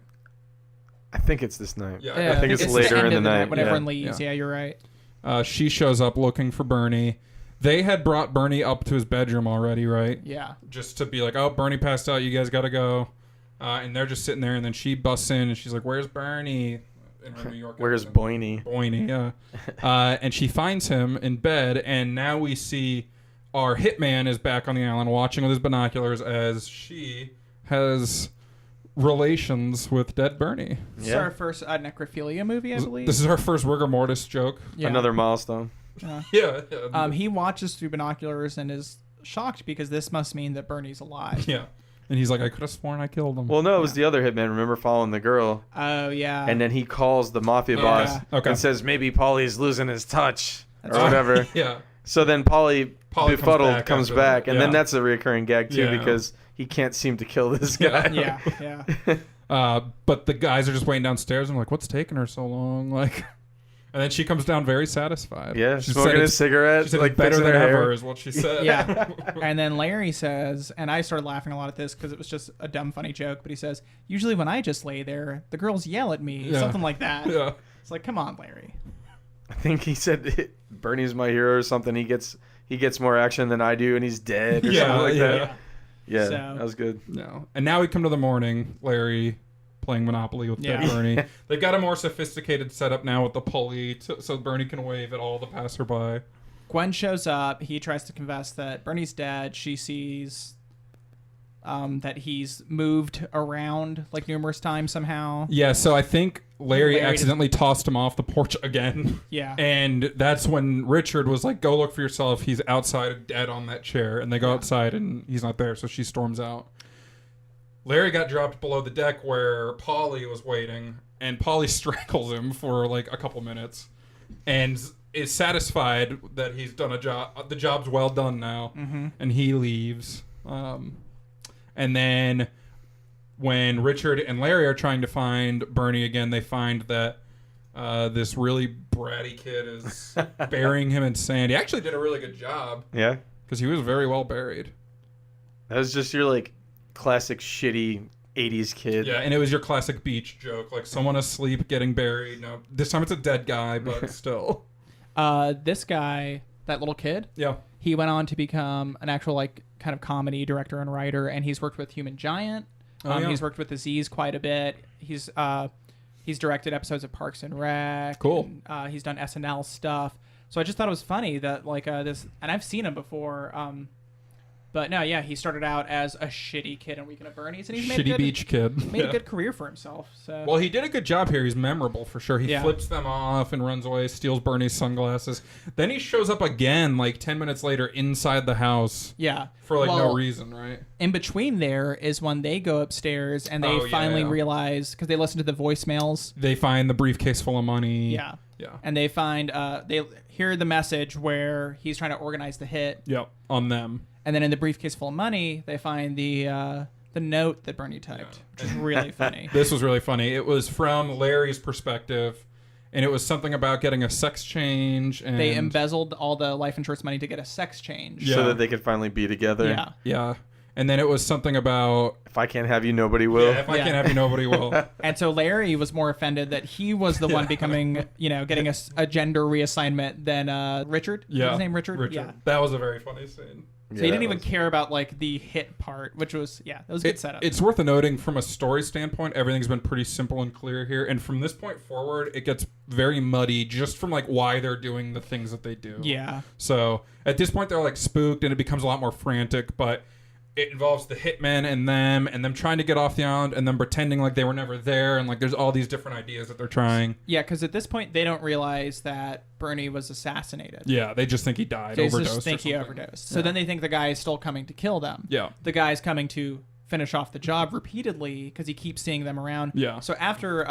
I think it's this night. Yeah, I think it's the later end in the of night. when yeah. everyone leaves. Yeah. Yeah, you're right. She shows up looking for Bernie. They had brought Bernie up to his bedroom already, right? Yeah. Just to be like, "Oh, Bernie passed out. You guys got to go." And they're just sitting there, and then she busts in, and she's like, "Where's Bernie?" In her New York Where's accent. Boyney? Boyney, yeah. And she finds him in bed, and now we see our hitman is back on the island watching with his binoculars as she has relations with dead Bernie. This is our first necrophilia movie, I believe. This is our first rigor mortis joke. Yeah. Another milestone. Yeah. He watches through binoculars and is shocked because this must mean that Bernie's alive. Yeah. And he's like, "I could have sworn I killed him." Well, no, it was the other hitman. Remember following the girl, Oh yeah. and then he calls the mafia Yeah. boss Okay. and says maybe Paulie's losing his touch That's or right. whatever. yeah. So then Paulie Paulie befuddled comes after back, that. and Yeah. then that's a recurring gag too Yeah. because he can't seem to kill this guy. yeah. Yeah. But the guys are just waiting downstairs. I'm like, "What's taking her so long?" Like, and then she comes down very satisfied. Yeah, She smoking said his it's- cigarette, She said like it's better fixing than her ever, hair. is what she said. Yeah. And then Larry says, and I started laughing a lot at this because it was just a dumb, funny joke, but he says, usually when I just lay there, the girls yell at me, Yeah. something like that. Yeah. It's like, come on, Larry. I think he said Bernie's my hero or something. He gets more action than I do, and he's dead or something like that. Yeah, So- that was good. No. And now we come to the morning. Larry playing Monopoly with Yeah. dead Bernie. They've got a more sophisticated setup now with the pulley, so Bernie can wave at all the passerby. Gwen shows up. He tries to confess that Bernie's dead. She sees that he's moved around like numerous times somehow. Yeah, so I think Larry Larry accidentally tossed him off the porch again. Yeah. And that's when Richard was like, go look for yourself. He's outside dead on that chair. And they go outside and he's not there, so she storms out. Larry got dropped below the deck where Polly was waiting, and Polly strangles him for like a couple minutes and is satisfied that he's done a job. The job's well done now. Mm-hmm. And he leaves. And then when Richard and Larry are trying to find Bernie again, they find that this really bratty kid is burying him in sand. He actually did a really good job Yeah, because he was very well buried. that was just your like classic shitty '80s kid. Yeah, and it was your classic beach joke, like someone asleep getting buried. No, this time it's a dead guy, but still. This guy, that little kid, Yeah. he went on to become an actual like kind of comedy director and writer, and he's worked with Human Giant. Oh, yeah. He's worked with Aziz quite a bit. He's directed episodes of Parks and Rec. Cool. And, he's done SNL stuff. So I just thought it was funny that like this, and I've seen him before. But no, yeah, he started out as a shitty kid in Weekend at Bernie's, and he's made, Shitty beach kid. made Yeah. a good career for himself. So Well, he did a good job here. He's memorable for sure. He Yeah. flips them off and runs away, steals Bernie's sunglasses. Then he shows up again, like 10 minutes later, inside the house yeah, for like no Well, reason, right? in between there is when they go upstairs and they Oh, yeah, finally yeah. realize, because they listen to the voicemails. They find the briefcase full of money. Yeah. Yeah. And they find they hear the message where he's trying to organize the hit, Yep. On them. and then in the briefcase full of money they find the note that Bernie typed, which is really funny. This was really funny. It was from Larry's perspective, and it was something about getting a sex change. And They embezzled all the life insurance money to get a sex change. Yeah. So that they could finally be together. Yeah. Yeah. And then it was something about, If I can't have you, nobody will. yeah, if I Yeah. can't have you, nobody will. And so Larry was more offended that he was the one becoming, getting a gender reassignment than Richard. Yeah. Was his name Richard? Yeah. That was a very funny scene. So he didn't even care about like the hit part, which was that was a good setup. It's worth noting from a story standpoint, everything's been pretty simple and clear here. And from this point forward, it gets very muddy just from like why they're doing the things that they do. Yeah. So at this point, they're like spooked and it becomes a lot more frantic, but it involves the hitmen and them trying to get off the island and them pretending like they were never there. And like there's all these different ideas that they're trying. Yeah, because at this point they don't realize that Bernie was assassinated. Yeah, they just think he died, They overdosed. just think or he something. overdosed. So then they think the guy is still coming to kill them. Yeah. The guy's coming to finish off the job repeatedly because he keeps seeing them around. Yeah. So after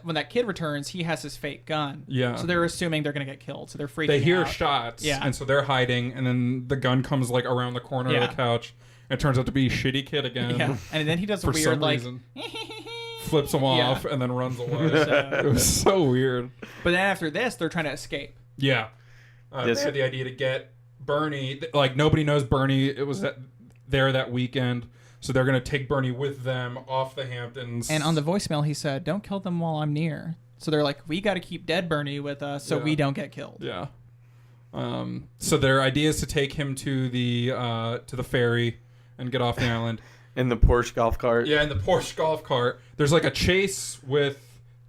when that kid returns, he has his fake gun. Yeah. So they're assuming they're gonna get killed. So they're freaking. They hear out. shots, Yeah. and so they're hiding, and then the gun comes like around the corner Yeah. of the couch. And it turns out to be Shitty Kid again. Yeah, and then he does a For weird some like. reason. Flips him Yeah. off and then runs away. So- It was so weird. But then after this, they're trying to escape. Yeah. Yes. They had the idea to get Bernie. Like, nobody knows Bernie. It was there that weekend. So they're going to take Bernie with them off the Hamptons. And on the voicemail, he said, "Don't kill them while I'm near." So they're like, "We got to keep dead Bernie with us so Yeah. we don't get killed." Yeah. So their idea is to take him to the ferry and get off the island. In the Porsche golf cart. Yeah, in the Porsche golf cart. There's like a chase with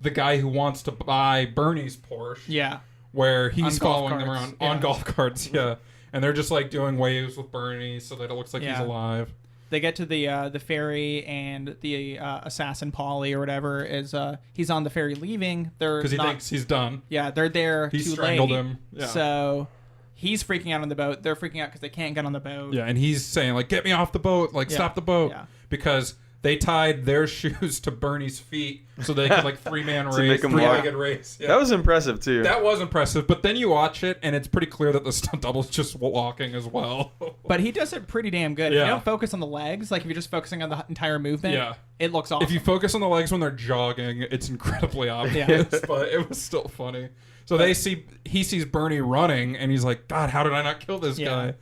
the guy who wants to buy Bernie's Porsche. Yeah. Where he's On golf following them carts, around yeah. on golf carts, yeah. And they're just like doing waves with Bernie so that it looks like he's Yeah. alive. They get to the ferry, and the assassin Polly or whatever is he's on the ferry leaving. They're Because he not, thinks he's done. yeah, they're there He too strangled late. him. Yeah. So he's freaking out on the boat. They're freaking out because they can't get on the boat. Yeah, and he's saying like, "Get me off the boat! Like, Yeah. stop the boat!" Yeah. Because they tied their shoes to Bernie's feet so they could like three-man race, make him three-legged race. Yeah. That was impressive too. That was impressive, but then you watch it and it's pretty clear that the stunt double's just walking as well. But he does it pretty damn good. If Yeah. you don't focus on the legs, like if you're just focusing on the entire movement, Yeah. it looks awesome. If you focus on the legs when they're jogging, it's incredibly obvious, but it was still funny. So he sees Bernie running and he's like, "God, how did I not kill this Yeah. guy?"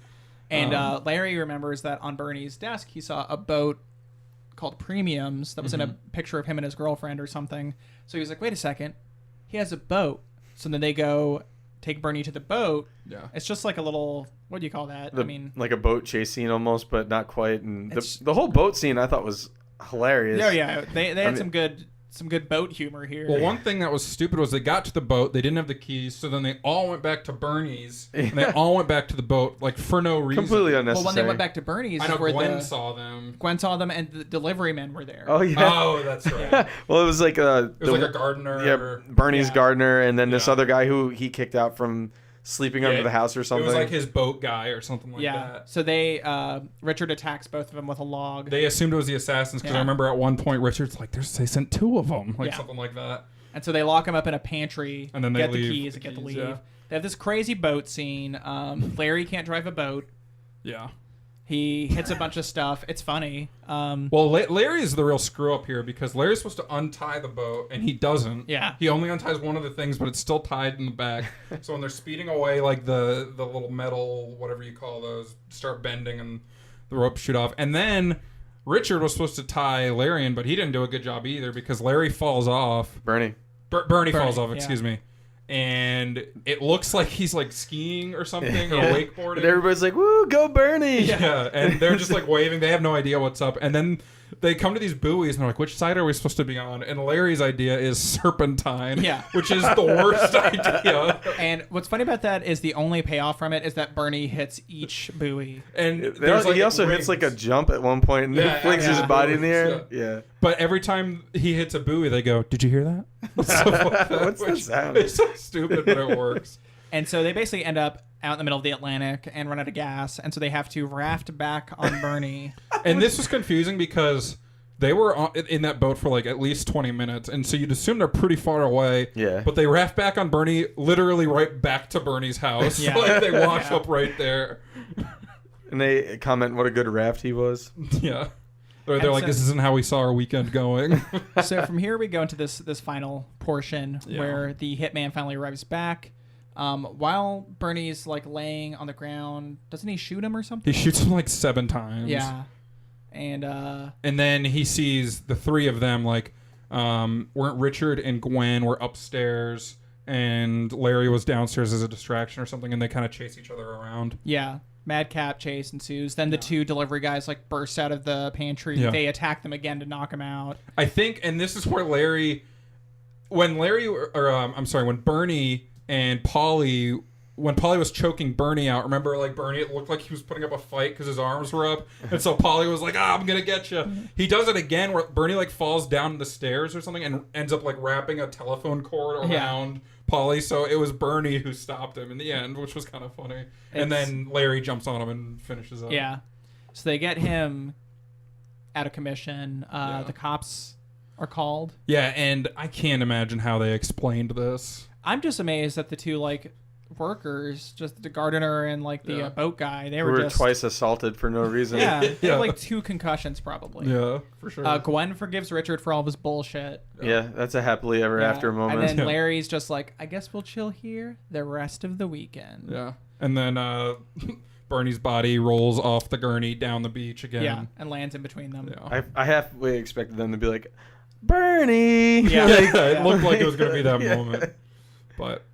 And Larry remembers that on Bernie's desk he saw a boat called Premiums that was in a picture of him and his girlfriend or something. So he was like, "Wait a second, he has a boat." So then they go take Bernie to the boat. Yeah. It's just like a little, what do you call that? Like a boat chase scene almost, but not quite. And It's- the whole boat scene I thought was hilarious. yeah. They had some good boat humor here. Well, one thing that was stupid was they got to the boat, they didn't have the keys, so then they all went back to Bernie's, and they all went back to the boat, like, for no reason. Completely Well, unnecessary. when they went back to Bernie's, I know is where Gwen saw them. and the delivery men were there. Oh yeah. Oh, that's right. Well, it was like It was like a gardener. Yeah, Bernie's Yeah. gardener, and then this Yeah. other guy who he kicked out from sleeping under the house or It something. was like his boat guy or something like yeah. that. So Richard attacks both of them with a log. They assumed it was the assassins because Yeah. I remember at one point Richard's like, they sent 2 of them, like Yeah. something like that. And so they lock him up in a pantry, And then they get leave the keys, the and get to keys, leave. yeah. They have this crazy boat scene. Larry can't drive a boat. Yeah. He hits a bunch of stuff. It's funny. Well, Larry is the real screw up here because Larry's supposed to untie the boat and he doesn't. Yeah. He only unties one of the things, but it's still tied in the back. So when they're speeding away, like the little metal, whatever you call those, start bending and the ropes shoot off. And then Richard was supposed to tie Larry in, but he didn't do a good job either because Larry falls off. Bernie. Bernie falls off, yeah. excuse me. And it looks like he's like skiing or something or Yeah. wakeboarding. And everybody's like, "Woo, go Bernie!" Yeah, and they're just like waving. They have no idea what's up. And then they come to these buoys and they're like, which side are we supposed to be on? And Larry's idea is serpentine, Yeah. which is the worst idea. And what's funny about that is the only payoff from it is that Bernie hits each buoy. And He there's like also hits like a rings. jump at one point and Yeah, flings yeah. his body in the air. Yeah. But every time he hits a buoy, they go, "Did you hear that?" Stuff like that, What's the which sound? It's so stupid, but it works. And so they basically end up out in the middle of the Atlantic and run out of gas. And so they have to raft back on Bernie. And this was confusing because they were in that boat for like at least 20 minutes, and so you'd assume they're pretty far away. Yeah. But they raft back on Bernie, literally right back to Bernie's house. Yeah. Like they wash Yeah. up right there. And they comment what a good raft he was. Yeah. They're And like, so- this isn't how we saw our weekend going. So from here we go into this final portion Yeah. where the hitman finally arrives back. While Bernie's like laying on the ground, doesn't he shoot him or something? He shoots him like 7 times. Yeah. And And then he sees the 3 of them, like, weren't Richard and Gwen were upstairs, and Larry was downstairs as a distraction or something, and they kind of chase each other around. yeah, madcap chase ensues. Then the 2 delivery guys like burst out of the pantry. Yeah. They attack them again to knock them out. I think, and this is where when Bernie and Polly, when Polly was choking Bernie out, remember, like, Bernie, it looked like he was putting up a fight because his arms were up, and so Polly was like, I'm gonna get you. He does it again where Bernie, like, falls down the stairs or something and ends up, like, wrapping a telephone cord Yeah. around Polly, so it was Bernie who stopped him in the end, which was kind of funny. And then Larry jumps on him and finishes up. Yeah. So they get him out of commission. Yeah. The cops are called. Yeah, and I can't imagine how they explained this. I'm just amazed that the 2 like workers, just the gardener and like the Yeah. boat guy, they Who were were just twice assaulted for no reason. yeah, they Yeah. had like 2 concussions probably. Yeah, for sure. Gwen forgives Richard for all of his bullshit. Yeah, that's a happily ever Yeah. after moment. And then Yeah. Larry's just like, I guess we'll chill here the rest of the weekend. Yeah. And then Bernie's body rolls off the gurney down the beach again. Yeah, and lands in between them. Yeah. I halfway expected them to be like, Bernie. Yeah. Like, It looked like it was going to be that Yeah. moment. But,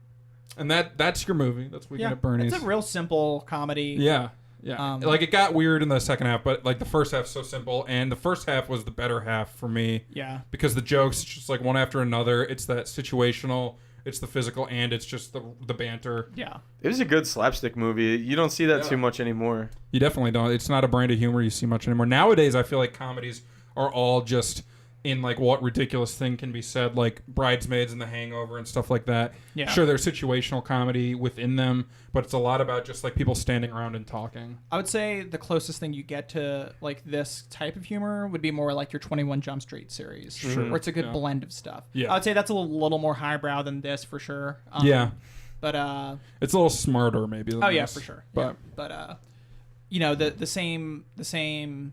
and that's your movie. That's Weekend Yeah, at Bernie's. it's a real simple comedy. Yeah. Yeah. Like, it got weird in the second half, but, like, the first half's so simple. And the first half was the better half for me. Yeah. Because the jokes, it's just, like, one after another. It's that situational, it's the physical, and it's just the banter. Yeah. It was a good slapstick movie. You don't see that Yeah. too much anymore. You definitely don't. It's not a brand of humor you see much anymore. Nowadays, I feel like comedies are all just in, like, what ridiculous thing can be said, like Bridesmaids and The Hangover and stuff like that. Yeah. Sure, there's situational comedy within them, but it's a lot about just, like, people standing around and talking. I would say the closest thing you get to like this type of humor would be more like your 21 Jump Street series, Sure. where it's a good Yeah. blend of stuff. Yeah. I would say that's a little more highbrow than this for sure. Yeah. But It's a little smarter, maybe. Than oh yeah, this. for sure. But Yeah. But you know, the same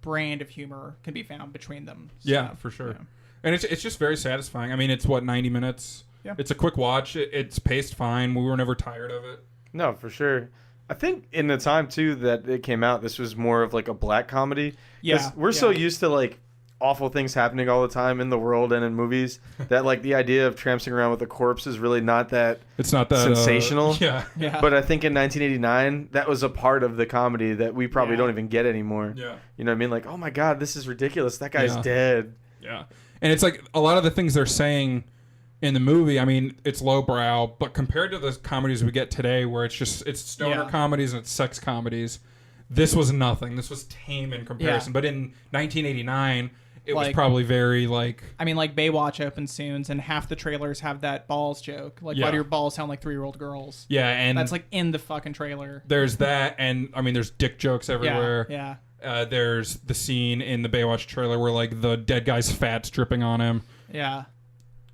brand of humor can be found between them. yeah, So, for sure. yeah. And it's just very satisfying. I mean, it's, 90 minutes? Yeah. It's a quick watch. It's paced fine. We were never tired of it. No, for sure. I think in the time too that it came out, this was more of like a black comedy. 'Cause Yeah, we're so yeah. used to like awful things happening all the time in the world and in movies that like the idea of tramping around with a corpse is really not that It's not that sensational. Yeah. Yeah. But I think in 1989 that was a part of the comedy that we probably Yeah. don't even get anymore. Yeah. You know what I mean? Like, oh my God, this is ridiculous. That guy's Yeah. dead. Yeah. And it's like a lot of the things they're saying in the movie, I mean, it's lowbrow, but compared to the comedies we get today where it's stoner Yeah. comedies and it's sex comedies, this was nothing. This was tame in comparison. Yeah. But in 1989, it was Like- probably very like I mean, like Baywatch opens soon, and half the trailers have that balls joke. Like, Yeah. why do your balls sound like 3-year-old girls? yeah, and That's like in the fucking trailer. there's that, and I mean, there's dick jokes everywhere. Yeah. There's the scene in the Baywatch trailer where like the dead guy's fat's dripping on him. Yeah.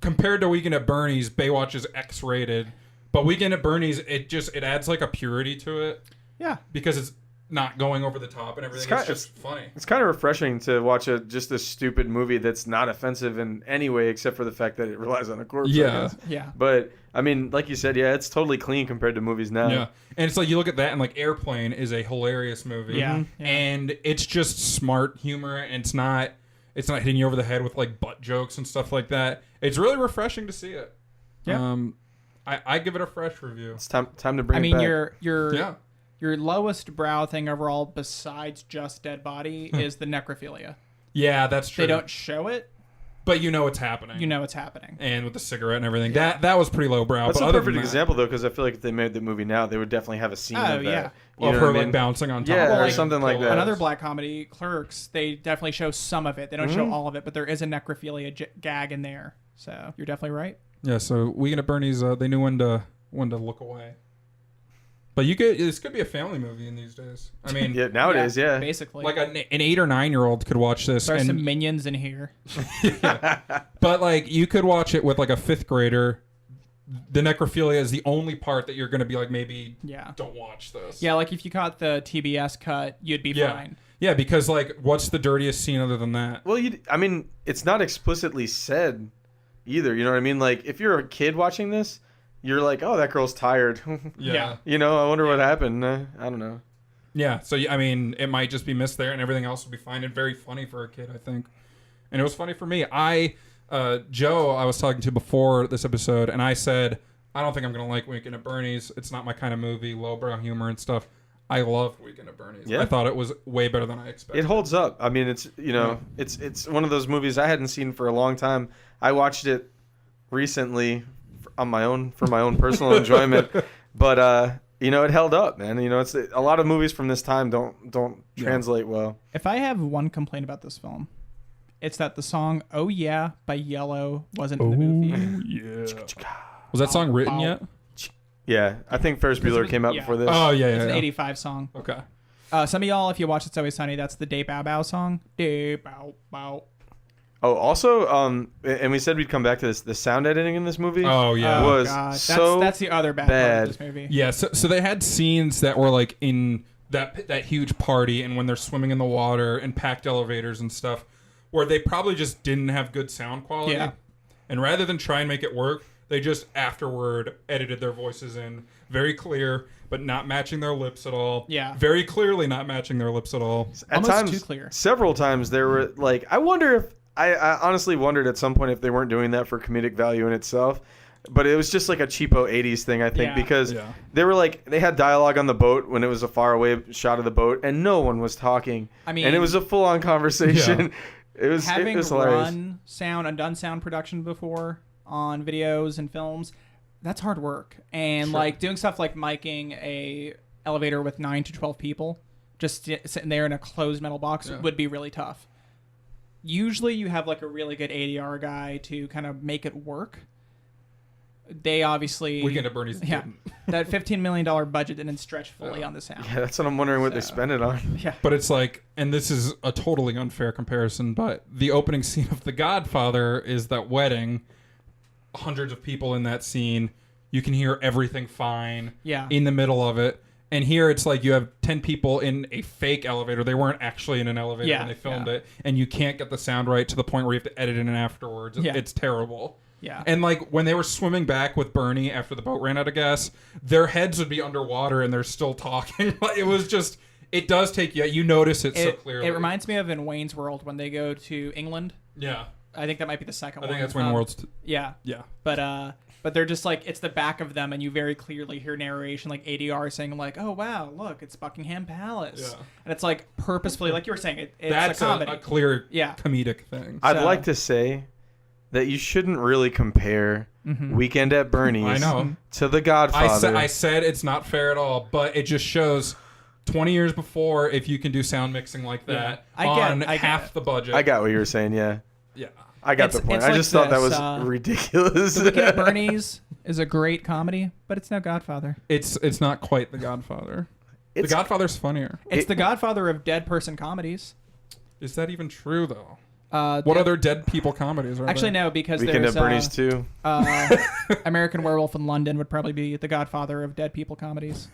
Compared to Weekend at Bernie's, Baywatch is X-rated, but Weekend at Bernie's it adds like a purity to it Yeah. because it's not going over the top and everything. It's just funny. It's kind of refreshing to watch just a stupid movie that's not offensive in any way except for the fact that it relies on a corpse. I Yeah. guess. Yeah. But I mean, like you said, yeah, it's totally clean compared to movies now. Yeah, and it's like you look at that and like Airplane is a hilarious movie. Yeah. Yeah. And it's just smart humor, and it's not hitting you over the head with like butt jokes and stuff like that. It's really refreshing to see it. Yeah. I give it a fresh review. It's time to bring I it mean, back. your lowest brow thing overall, besides just dead body, is the necrophilia. Yeah, that's true. They don't show it. but you know it's happening. You know it's happening. And with the cigarette and everything, that was pretty lowbrow. That's but a other perfect than that, example, though, because I feel like if they made the movie now, they would definitely have a scene Oh, of that. yeah. You of know her what I like mean? bouncing on top. Yeah, of or it. something like that. Another black comedy, Clerks, they definitely show some of it. They don't show all of it, but there is a necrophilia gag in there. So you're definitely right. Yeah, so Weekend at Bernie's, they knew when to look away. But this could be a family movie in these days. I mean, Yeah, nowadays, yeah. Basically. like an 8 or 9 year old could watch this, There's and some minions in here. but like you could watch it with like a 5th grader. The necrophilia is the only part that you're going to be like, maybe Yeah. don't watch this. Yeah, like if you caught the TBS cut, you'd be Yeah. fine. Yeah, because like, what's the dirtiest scene other than that? Well, I mean, it's not explicitly said either. You know what I mean? Like, if you're a kid watching this, you're like, oh, that girl's tired. Yeah. You know, I wonder what happened. I don't know. Yeah, so I mean, it might just be missed there, and everything else would be fine and very funny for a kid, I think. And it was funny for me. Joe, I was talking to before this episode, and I said, I don't think I'm gonna like Weekend at Bernie's. It's not my kind of movie, lowbrow humor and stuff. I loved Weekend at Bernie's. Yeah. I thought it was way better than I expected. It holds up. I mean, it's it's one of those movies I hadn't seen for a long time. I watched it recently for my own personal enjoyment, but it held up, man. It's a lot of movies from this time don't translate well. If I have one complaint about this film, it's that the song "Oh Yeah" by Yellow wasn't in the movie. Yeah. Was that song written yet? Yeah, I think Ferris Bueller came out yeah. before this. Oh yeah, It's yeah. an yeah. '85 song. Okay. Some of y'all, if you watch It's Always Sunny, that's the Day Bow Bow song. Day Bow Bow. Oh, also, and we said we'd come back to this. The sound editing in this movie. Oh yeah. Was God. so That's the other bad, bad. part of this movie. Yeah, so they had scenes that were like in that huge party and when they're swimming in the water and packed elevators and stuff where they probably just didn't have good sound quality. Yeah. And rather than try and make it work, they just afterward edited their voices in very clear but not matching their lips at all. Yeah. Very clearly not matching their lips at all. At Almost times, too clear. Several times there were like, I wonder if I honestly wondered at some point if they weren't doing that for comedic value in itself. But it was just like a cheapo 80s thing, I think, Yeah. because Yeah. they were like, they had dialogue on the boat when it was a far away shot of the boat and no one was talking. I mean- and it was a full on conversation. It was Having hilarious. run sound and done sound production before on videos and films, that's hard work. And like doing stuff like miking a elevator with 9 to 12 people, just sitting there in a closed metal box would be really tough. Usually you have like a really good ADR guy to kind of make it work. They obviously Weekend at Bernie's yeah, didn't. that $15 million budget didn't stretch fully on the sound. Yeah, that's what I'm wondering what they spent it on. Yeah. But it's like, and this is a totally unfair comparison, but the opening scene of The Godfather is that wedding. Hundreds of people in that scene. You can hear everything fine Yeah. in the middle of it. And here it's like you have 10 people in a fake elevator. They weren't actually in an elevator Yeah, when they filmed yeah. it. And you can't get the sound right to the point where you have to edit it in afterwards. Yeah. It's terrible. Yeah. And like when they were swimming back with Bernie after the boat ran out of gas, their heads would be underwater and they're still talking. Like, it It does take you. You notice it so clearly. It reminds me of in Wayne's World when they go to England. Yeah. I think that might be the second one. I think that's Wayne's World. Yeah. Yeah. But they're just like, it's the back of them, and you very clearly hear narration, like ADR saying, like, oh, wow, look, it's Buckingham Palace. Yeah. And it's like purposefully, like you were saying, it's That's a comedy. a clear Yeah. comedic thing. I'd So- like to say that you shouldn't really compare Weekend at Bernie's I know. to The Godfather. I said it's not fair at all, but it just shows 20 years before if you can do sound mixing like that I get on it, I get half it. the budget. I got what you were saying, yeah. Yeah. I got It's- the point. it's I like just thought that this, was ridiculous. The Weekend at Bernie's is a great comedy, but it's no Godfather. It's not quite The Godfather. It's- The Godfather's funnier. It's the Godfather of dead person comedies. Is that even true though? What What other dead people comedies are Actually, there? no, because Weekend there's at Bernie's too. American Werewolf in London would probably be the Godfather of dead people comedies.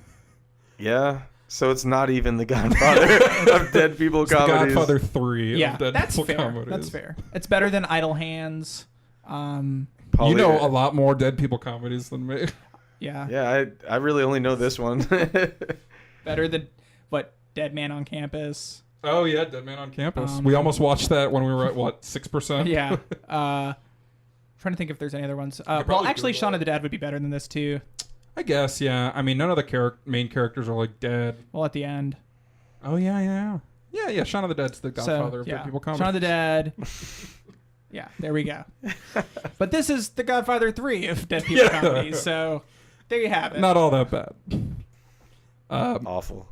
Yeah. So it's not even The Godfather of dead people It's The comedies. Godfather 3 Yeah, of dead that's people fair. comedies. That's fair. It's better than Idle Hands. You know a lot more dead people comedies than me. Yeah. Yeah, I really only know this one. Better than Dead Man on Campus. Oh yeah, Dead Man on Campus. We almost watched that when we were at what 6%. Yeah. Trying to think if there's any other ones. Well, probably actually, Google Shaun it. of the Dead would be better than this too. I guess yeah. I mean, none of the main characters are like dead. Well, at the end. Oh yeah. Shaun of the Dead's the Godfather of dead people comedies. Shaun of the Dead. Yeah, there we go. But this is the Godfather 3 of dead people Yeah. comedies. So there you have it. Not all that bad. Awful.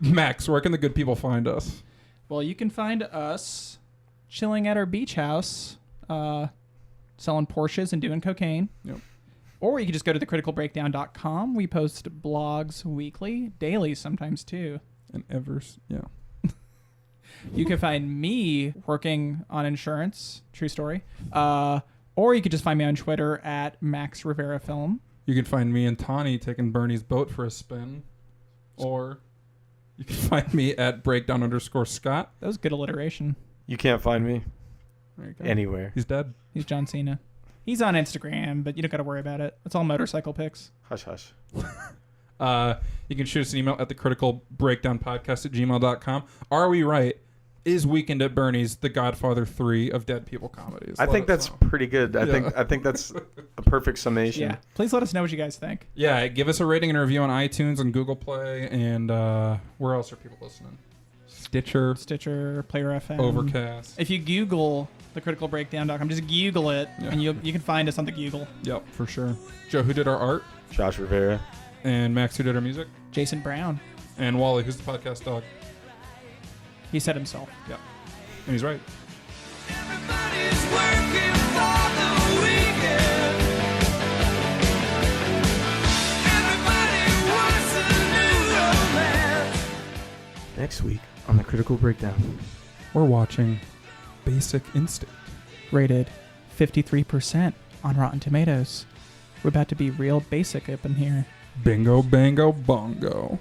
Max, where can the good people find us? Well, you can find us chilling at our beach house, selling Porsches and doing cocaine. Yep. Or you can just go to thecriticalbreakdown.com. We post blogs weekly, daily sometimes too. And Evers, yeah. You can find me working on insurance, true story. Or you could just find me on Twitter at Max Rivera Film. You can find me and Tawny taking Bernie's boat for a spin. Or you can find me at breakdown_Scott. That was good alliteration. You can't find me There you go. anywhere. He's dead. He's John Cena. He's on Instagram, but you don't got to worry about it. It's all motorcycle pics. Hush, hush. You can shoot us an email at thecriticalbreakdownpodcast@gmail.com. Are we right? Is Weekend at Bernie's the Godfather 3 of dead people comedies? I think that's pretty good. I think that's a perfect summation. Yeah. Please let us know what you guys think. Yeah, give us a rating and a review on iTunes and Google Play, and where else are people listening? Stitcher, Player FM. Overcast. If you Google thecriticalbreakdown.com, just Google it, Yeah. and you can find us on the Google. Yep, for sure. Joe, who did our art? Josh Rivera. And Max, who did our music? Jason Brown. And Wally, who's the podcast dog? He said himself. Yeah. And he's right. Everybody's working for the weekend. Everybody wants a new romance. Next week on The Critical Breakdown. We're watching Basic Instinct. Rated 53% on Rotten Tomatoes. We're about to be real basic up in here. Bingo, bango, bongo.